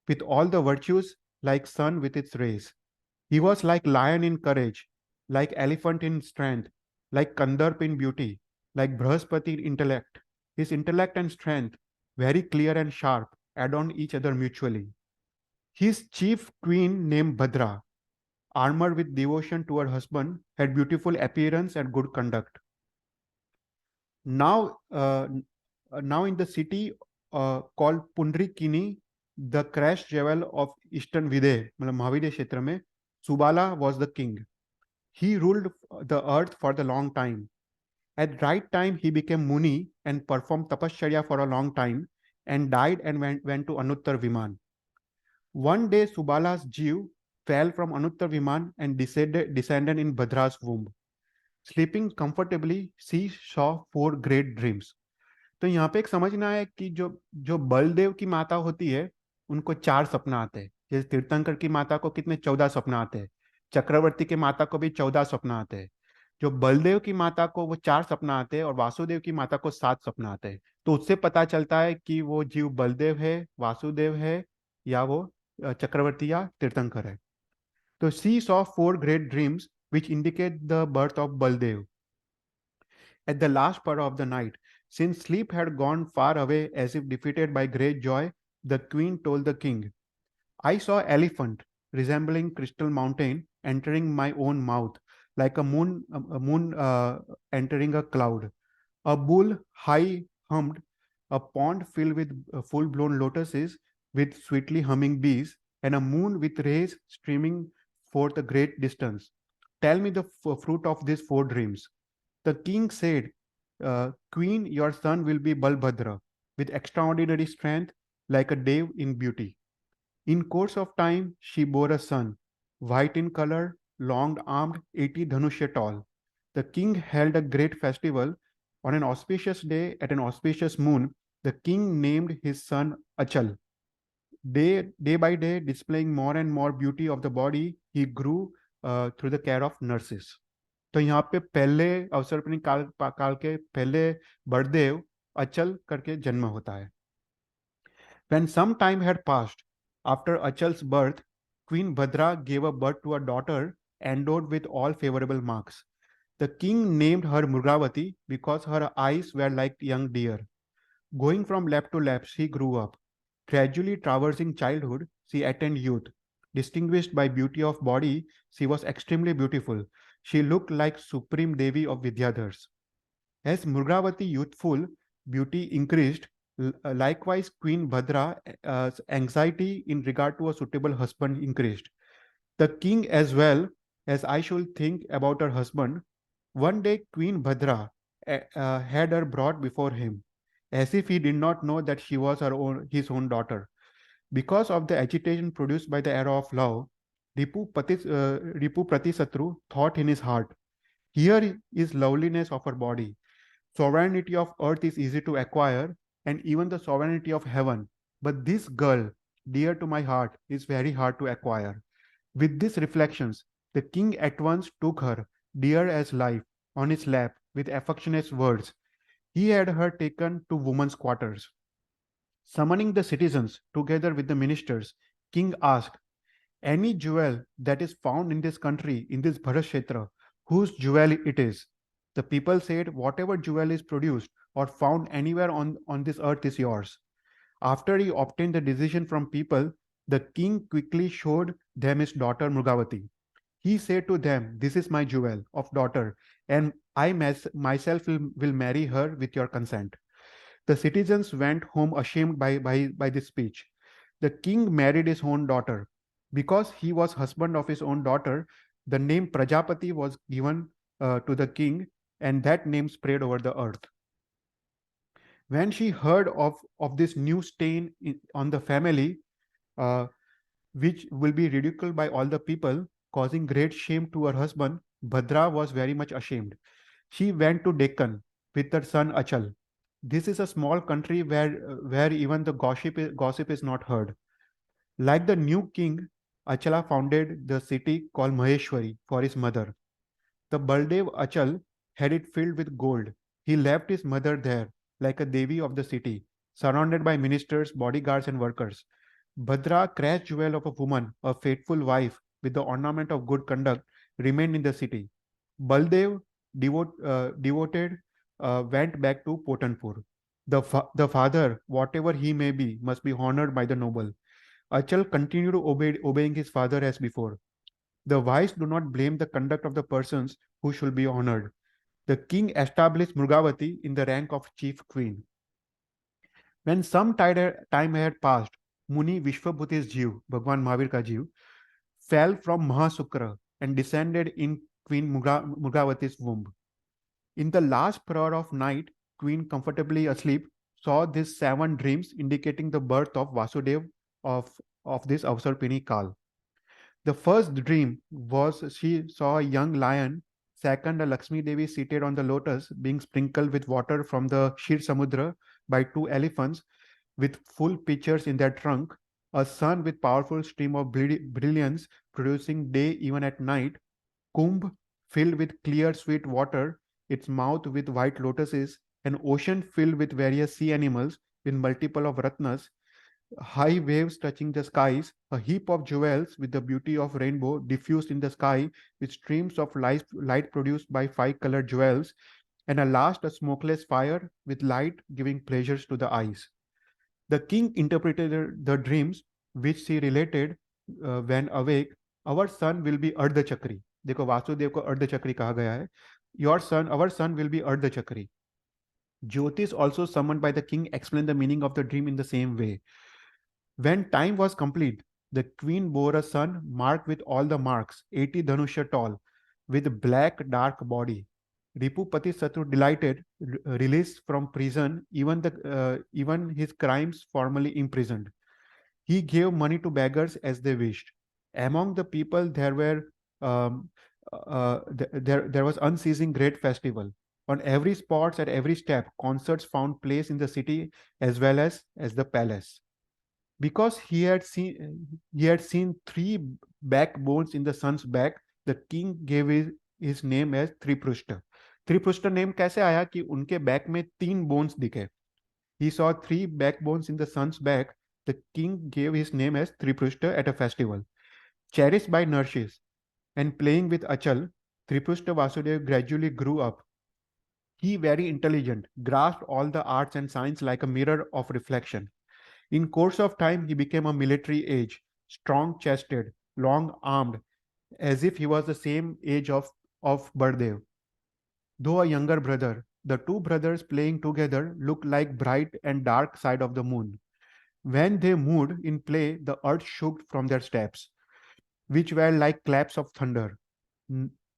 with all the virtues like sun with its rays. He was like lion in courage, like elephant in strength, like Kandarp in beauty, like Brahaspati in intellect. His intellect and strength, very clear and sharp, add on each other mutually. His chief queen named Bhadra, armored with devotion to her husband, had beautiful appearance and good conduct. Now, now in the city called Pundrikini, the crash jewel of Eastern Videh, मतलब महाविदे क्षेत्र में, Subala was the king. He ruled the earth for the long time. At right time, he became Muni and performed tapasya for a long time and died and went to Anuttar Viman. One day, Subala's Jeev fell from Anuttar Viman and descended in Bhadra's womb. Sleeping comfortably, she saw 4 great dreams. तो यहाँ पे एक समझना है कि जो जो बलदेव की माता होती है, उनको 4 सपना आते हैं। जैसे तीर्थंकर की माता को कितने? 14 सपना आते हैं। चक्रवर्ती की माता को भी 14 सपना आते हैं। जो बलदेव की माता को वो 4 सपना आते हैं और वासुदेव की माता को 7 सपना आते हैं। तो उससे पता चलता है कि वो जीव बलदेव है, वासुदेव है, या वो चक्रवर्ती या तीर्थंकर है। तो सी saw 4 great dreams which indicate the birth of Baldev. At the last part of the night, since sleep had gone far away as if defeated by great joy, the queen told the king, I saw elephant resembling crystal mountain entering my own mouth like a moon entering a cloud, a bull high hummed, a pond filled with full-blown lotuses with sweetly humming bees, and a moon with rays streaming forth a great distance. Tell me the fruit of these 4 dreams. The king said, Queen, your son will be Balbhadra, with extraordinary strength, like a dev in beauty. In course of time, she bore a son, white in color, long-armed, 80 dhanushya tall. The king held a great festival. On an auspicious day, at an auspicious moon, the king named his son Achal. Day by day, displaying more and more beauty of the body, he grew through the care of nurses. तो यहाँ पे पहले अवसर्पिणी काल के पहले बड़देव अचल करके जन्म होता है. When some time had passed after Achal's birth, Queen Bhadra gave a birth to a daughter endowed with all favorable marks. The king named her Murgavati because her eyes were like young deer. Going from lap to lap, she grew up. Gradually traversing childhood, she attained youth. Distinguished by beauty of body, she was extremely beautiful. She looked like Supreme Devi of Vidyadhars. As Murgavati youthful beauty increased, likewise Queen Bhadra's anxiety in regard to a suitable husband increased. The king as well as I should think about her husband. One day Queen Bhadra had her brought before him, as if he did not know that she was his own daughter. Because of the agitation produced by the arrow of love, Ripu Pratisatru thought in his heart, here is loveliness of her body. Sovereignty of earth is easy to acquire, and even the sovereignty of heaven. But this girl, dear to my heart, is very hard to acquire. With these reflections, the king at once took her, dear as life, on his lap with affectionate words. He had her taken to women's quarters. Summoning the citizens together with the ministers, king asked, any jewel that is found in this country, in this Bharashetra, whose jewel it is? The people said, whatever jewel is produced or found anywhere on this earth is yours. After he obtained the decision from people, the king quickly showed them his daughter Mrugavati. He said to them, this is my jewel of daughter, and I myself will marry her with your consent. The citizens went home ashamed by this speech. The king married his own daughter. Because he was husband of his own daughter, the name Prajapati was given to the king, and that name spread over the earth. When she heard of this new stain on the family, uh, which will be ridiculed by all the people, causing great shame to her husband, Bhadra was very much ashamed. She went to Deccan with her son Achal. This is a small country where even the gossip is not heard. Like the new king, Achala founded the city called Maheshwari for his mother. The Baldev Achal had it filled with gold. He left his mother there, like a Devi of the city, surrounded by ministers, bodyguards, and workers. Bhadra, crest jewel of a woman, a faithful wife with the ornament of good conduct, remained in the city. Baldev, devoted, went back to Potanpur. The father, whatever he may be, must be honored by the noble. Achal continued obeying his father as before. The wise do not blame the conduct of the persons who should be honored. The king established Mrugavati in the rank of chief queen. When some time had passed, Muni Vishwabhuti's Jiv, Bhagwan Mahavir ka Jiv, fell from Mahasukra and descended in Queen Mrugavati's womb. In the last prayer of night, Queen, comfortably asleep, saw these 7 dreams indicating the birth of Vasudev of this Avsarpini Kal. The first dream was she saw a young lion, second a Lakshmi Devi seated on the lotus being sprinkled with water from the Shir Samudra by 2 elephants with full pitchers in their trunk, a sun with powerful stream of brilliance producing day even at night, Kumbh filled with clear sweet water, its mouth with white lotuses, an ocean filled with various sea animals with multiple of ratnas, high waves touching the skies, a heap of jewels with the beauty of rainbow diffused in the sky with streams of light produced by 5 colored jewels, and at last a smokeless fire with light giving pleasures to the eyes. The king interpreted the dreams which she related when awake. Our son will be Ardhachakri. देखो वासुदेव को अर्धचक्री कहा गया है. Our son will be Ardhachakri. Jyotish, also summoned by the king, explained the meaning of the dream in the same way. When time was complete, the queen bore a son marked with all the marks, 80 dhanusha tall, with black dark body. Ripupati Satru delighted, released from prison, even his crimes formerly imprisoned. He gave money to beggars as they wished. Among the people um, there was unceasing great festival. On every spot, at every step, concerts found place in the city as well as the palace. Because he had seen 3 backbones in the son's back, the king his name as Triprushta. Triprushta name कैसे आया कि उनके back में 3 bones दिखे. He saw 3 backbones in the son's back. The king gave his name as Triprushta at a festival. Cherished by nurses and playing with Achal, Triprushta Vasudev gradually grew up. He, very intelligent, grasped all the arts and science like a mirror of reflection. In course of time, he became a military age, strong-chested, long-armed, as if he was the same age of Bardev. Though a younger brother, the two brothers playing together looked like bright and dark side of the moon. When they moved in play, the earth shook from their steps, which were like claps of thunder.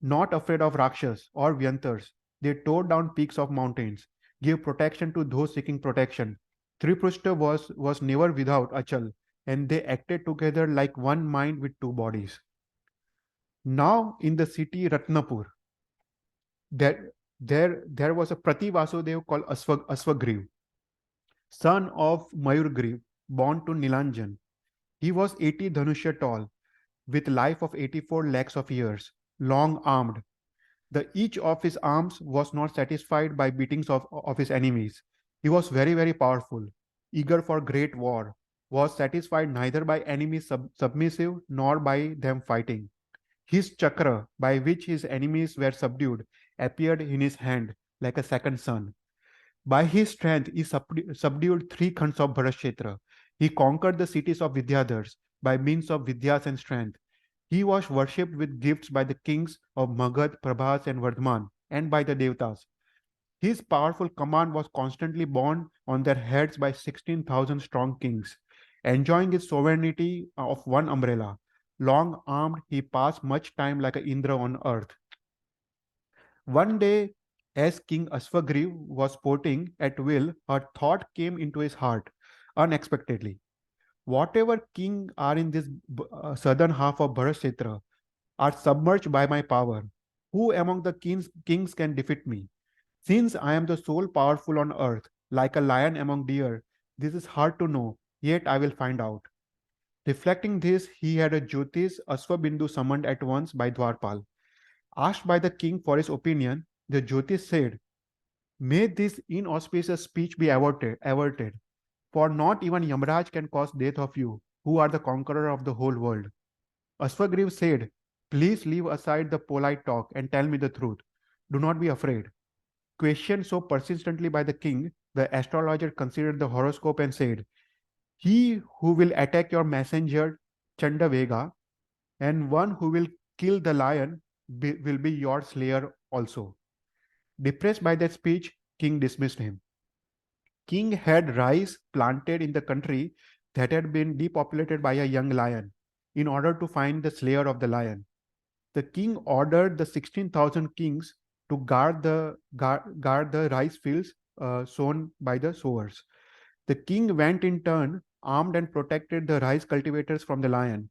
Not afraid of Rakshas or Vyantars, they tore down peaks of mountains, gave protection to those seeking protection. Triprushta was never without Achal, and they acted together like one mind with 2 bodies. Now in the city Ratnapur, there was a Prati Vasudev called Aswagriv, son of Mayurgriv, born to Nilanjan. He was 80 Dhanusha tall, with life of 84 lakhs of years, long-armed. The each of his arms was not satisfied by beatings of his enemies. He was very, very powerful, eager for great war, was satisfied neither by enemies submissive nor by them fighting. His chakra, by which his enemies were subdued, appeared in his hand like a second sun. By his strength, he subdued 3 khands of Bharatkshetra. He conquered the cities of Vidyadhars by means of Vidyas and strength. He was worshipped with gifts by the kings of Magad, Prabhas, and Vardhan, and by the Devtas. His powerful command was constantly borne on their heads by 16,000 strong kings. Enjoying his sovereignty of one umbrella, long armed, he passed much time like an Indra on earth. One day, as King Aswagriv was sporting at will, a thought came into his heart unexpectedly. Whatever king are in this southern half of Bharatkshetra are submerged by my power. Who among the kings can defeat me? Since I am the sole powerful on earth, like a lion among deer, this is hard to know, yet I will find out. Reflecting this, he had a Jyotish Aswabindu summoned at once by Dwarpal. Asked by the king for his opinion, the Jyotish said, "May this inauspicious speech be averted, for not even Yamraj can cause death of you, who are the conqueror of the whole world." Aswagriv said, "Please leave aside the polite talk and tell me the truth. Do not be afraid." Questioned so persistently by the king, the astrologer considered the horoscope and said, "He who will attack your messenger Chandavega, and one who will kill the lion will be your slayer also." Depressed by that speech, king dismissed him. King had rice planted in the country that had been depopulated by a young lion in order to find the slayer of the lion. The king ordered the 16,000 kings to guard the rice fields sown by the sowers. The king went in turn, armed and protected the rice cultivators from the lion.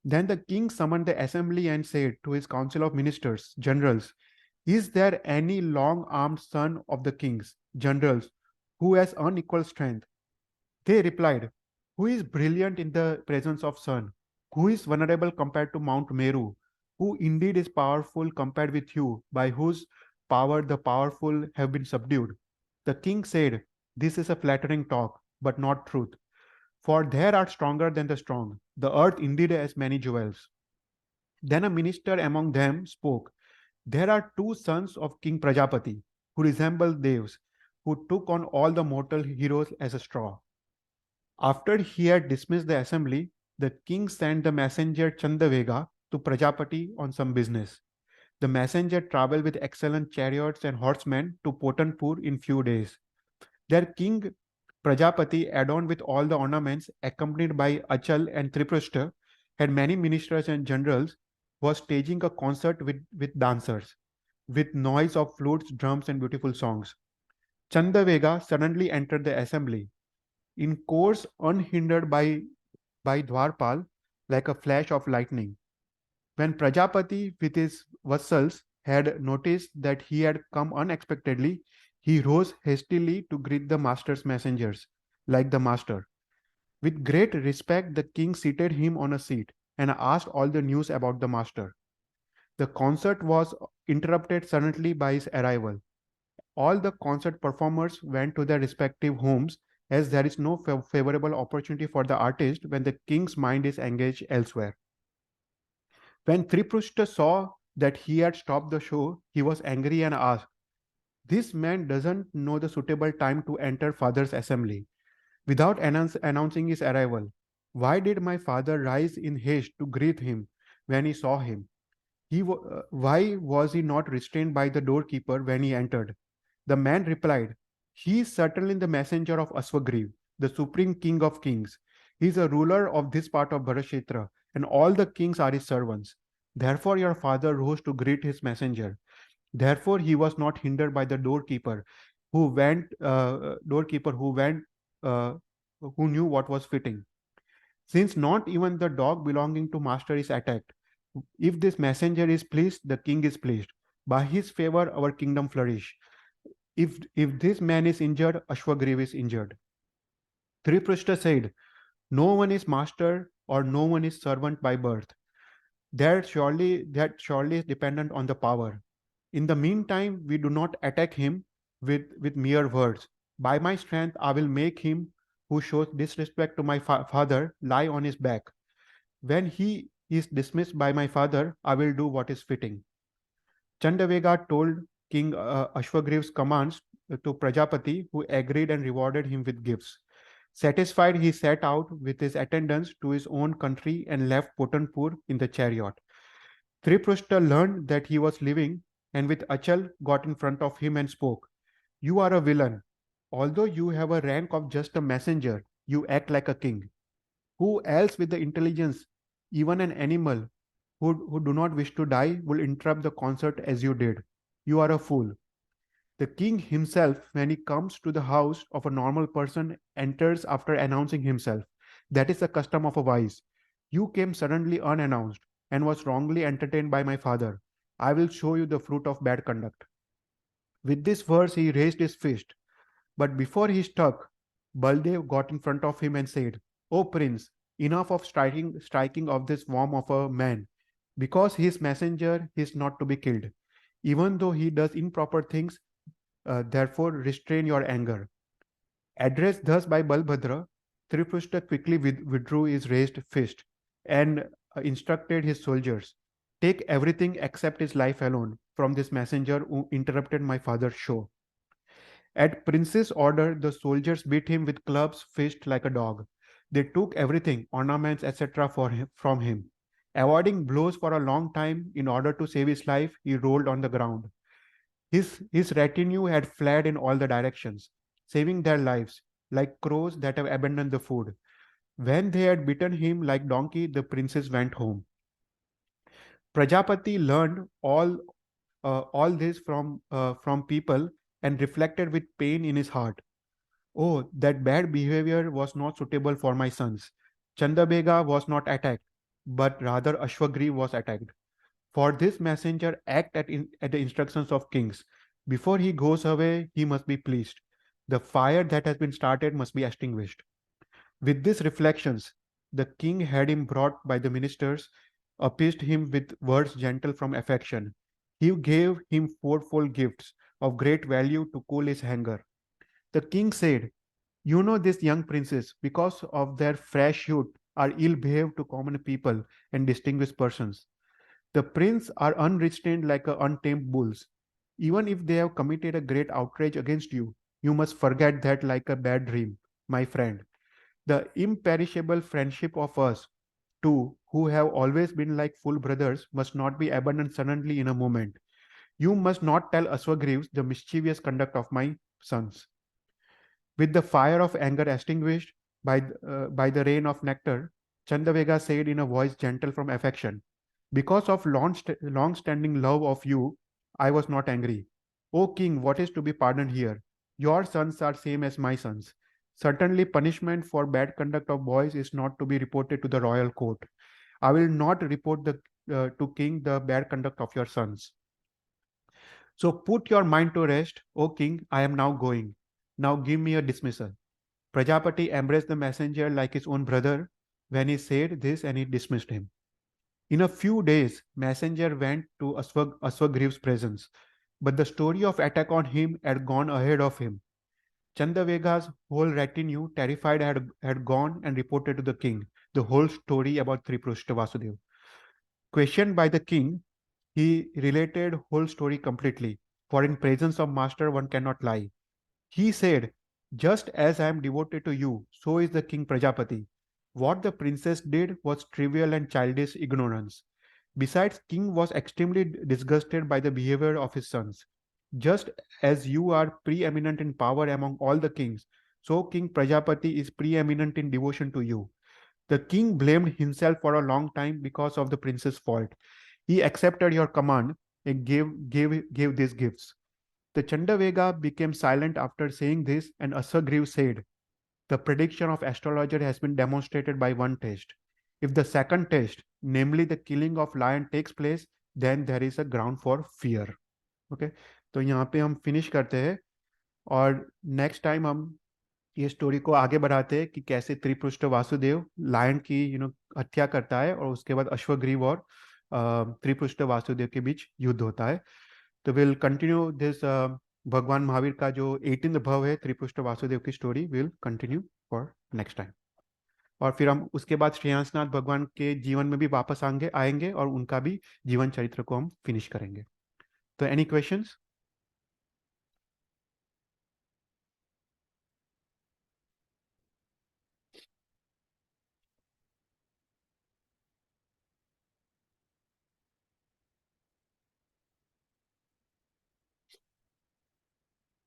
Then the king summoned the assembly and said to his council of ministers, generals, "Is there any long-armed son of the kings, generals, who has unequal strength?" They replied, "Who is brilliant in the presence of sun? Who is vulnerable compared to Mount Meru? Who indeed is powerful compared with you, by whose power the powerful have been subdued?" The king said, "This is a flattering talk, but not truth. For there are stronger than the strong. The earth indeed has many jewels." Then a minister among them spoke, "There are 2 sons of King Prajapati, who resemble devs, who took on all the mortal heroes as a straw." After he had dismissed the assembly, the king sent the messenger Chandavega to Prajapati on some business. The messenger traveled with excellent chariots and horsemen to Potanpur in few days. Their king Prajapati, adorned with all the ornaments, accompanied by Achal and Triprushta, had many ministers and generals, was staging a concert with dancers, with noise of flutes, drums, and beautiful songs. Chandavega suddenly entered the assembly, in course unhindered by Dwarpal, like a flash of lightning. When Prajapati with his vassals had noticed that he had come unexpectedly, he rose hastily to greet the master's messengers, like the master. With great respect, the king seated him on a seat and asked all the news about the master. The concert was interrupted suddenly by his arrival. All the concert performers went to their respective homes, as there is no favorable opportunity for the artist when the king's mind is engaged elsewhere. When Triprushta saw that he had stopped the show, he was angry and asked, "This man doesn't know the suitable time to enter father's assembly." Without announcing his arrival, why did my father rise in haste to greet him when he saw him? Why was he not restrained by the doorkeeper when he entered? The man replied, "He is certainly the messenger of Aswagriv, the supreme king of kings. He is a ruler of this part of Bharashetra, and all the kings are his servants. Therefore, your father rose to greet his messenger. Therefore, he was not hindered by the doorkeeper uh, who knew what was fitting. Since not even the dog belonging to master is attacked, if this messenger is pleased, the king is pleased. By his favor, our kingdom flourish. If this man is injured, Ashwagriva is injured." Tripushta said, "No one is master or no one is servant by birth. That surely is dependent on the power. In the meantime, we do not attack him with mere words. By my strength, I will make him who shows disrespect to my father lie on his back. When he is dismissed by my father, I will do what is fitting." Chandavega told King Ashwagriv's commands to Prajapati, who agreed and rewarded him with gifts. Satisfied, he set out with his attendants to his own country and left Potanpur in the chariot. Triprushta learned that he was leaving, and with Achal got in front of him and spoke. "You are a villain. Although you have a rank of just a messenger, you act like a king. Who else with the intelligence, even an animal who do not wish to die, will interrupt the concert as you did? You are a fool." The king himself, when he comes to the house of a normal person, enters after announcing himself. That is the custom of a wise. You came suddenly unannounced and was wrongly entertained by my father. I will show you the fruit of bad conduct. With this verse, he raised his fist. But before he struck, Baldev got in front of him and said, "O prince, enough of striking of this worm of a man. Because he is messenger, he is not to be killed. Even though he does improper things, therefore restrain your anger." Addressed thus by Balbhadra, Tripushta quickly withdrew his raised fist and instructed his soldiers, "Take everything except his life alone from this messenger who interrupted my father's show." At prince's order, the soldiers beat him with clubs, fists like a dog. They took everything, ornaments, etc., from him. Avoiding blows for a long time in order to save his life, he rolled on the ground. His retinue had fled in all the directions, saving their lives, like crows that have abandoned the food. When they had beaten him like donkey, the princes went home. Prajapati learned all this from people and reflected with pain in his heart. "Oh, that bad behavior was not suitable for my sons. Chandabega was not attacked, but rather Ashwagriv was attacked. For this messenger act at the instructions of kings. Before he goes away, he must be pleased. The fire that has been started must be extinguished." With these reflections, the king had him brought by the ministers, appeased him with words gentle from affection. He gave him fourfold gifts of great value to cool his anger. The king said, "You know these young princes, because of their fresh youth, are ill behaved to common people and distinguished persons. The prince are unrestrained like untamed bulls. Even if they have committed a great outrage against you, you must forget that like a bad dream, my friend. The imperishable friendship of us two, who have always been like full brothers, must not be abandoned suddenly in a moment. You must not tell Aswagriv the mischievous conduct of my sons." With the fire of anger extinguished by the rain of nectar, Chandavega said in a voice gentle from affection, "Because of long-standing love of you, I was not angry. O king, what is to be pardoned here? Your sons are same as my sons. Certainly punishment for bad conduct of boys is not to be reported to the royal court. I will not report to king the bad conduct of your sons. So put your mind to rest, O king, I am now going. Now give me a dismissal." Prajapati embraced the messenger like his own brother when he said this, and he dismissed him. In a few days, messenger went to Aswagriva's presence, but the story of attack on him had gone ahead of him. Chandavega's whole retinue, terrified, had gone and reported to the king the whole story about Triprushta Vasudeva. Questioned by the king, he related whole story completely, for in presence of master one cannot lie. He said, "Just as I am devoted to you, so is the king Prajapati. What the princess did was trivial and childish ignorance. Besides, king was extremely disgusted by the behavior of his sons. Just as you are preeminent in power among all the kings, so King Prajapati is preeminent in devotion to you. The king blamed himself for a long time because of the prince's fault. He accepted your command and gave these gifts." The Chandavega became silent after saying this, and Asagriv said, "The prediction of astrologer has been demonstrated by one test. If the second test, namely the killing of lion, takes place, then there is a ground for fear." Okay, तो यहाँ पे हम finish करते हैं और next time हम ये story को आगे बढ़ाते हैं कि कैसे त्रिपुष्ट वासुदेव लायन की हत्या करता है और उसके बाद अश्वग्रीव और त्रिपुष्ट वासुदेव के बीच युद्ध होता है. तो विल कंटिन्यू दिस भगवान महावीर का जो 18th भव है त्रिपुष्ट वासुदेव की story will continue for next time. और फिर हम उसके बाद श्रेयांसनाथ भगवान के जीवन में भी वापस आएंगे और उनका भी जीवन चरित्र को हम फिनिश करेंगे. तो एनी क्वेश्चंस?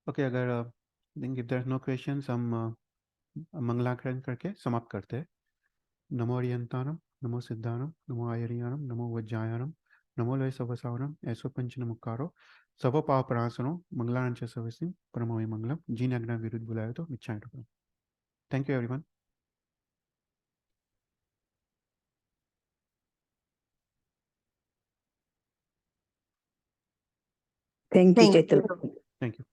ओके, अगर इफ देयर नो क्वेश्चंस हम मंगलाचरण करके समाप्त करते हैं. नमो अरियंतानम, नमो सिद्धानम, नमो आयरियानम, नमो वज्जायानम, नमो लय सवसावनम, ऐसो पंच नमुकारो, सब पाव प्रणासनो, मंगलान च सवसिम, परमोय मंगलम, जिन अग्नि विरुद्ध बुलायो तो मिच्छामि टुकड़म. Thank you everyone. Thank you, Thank Chetan. you. Thank you.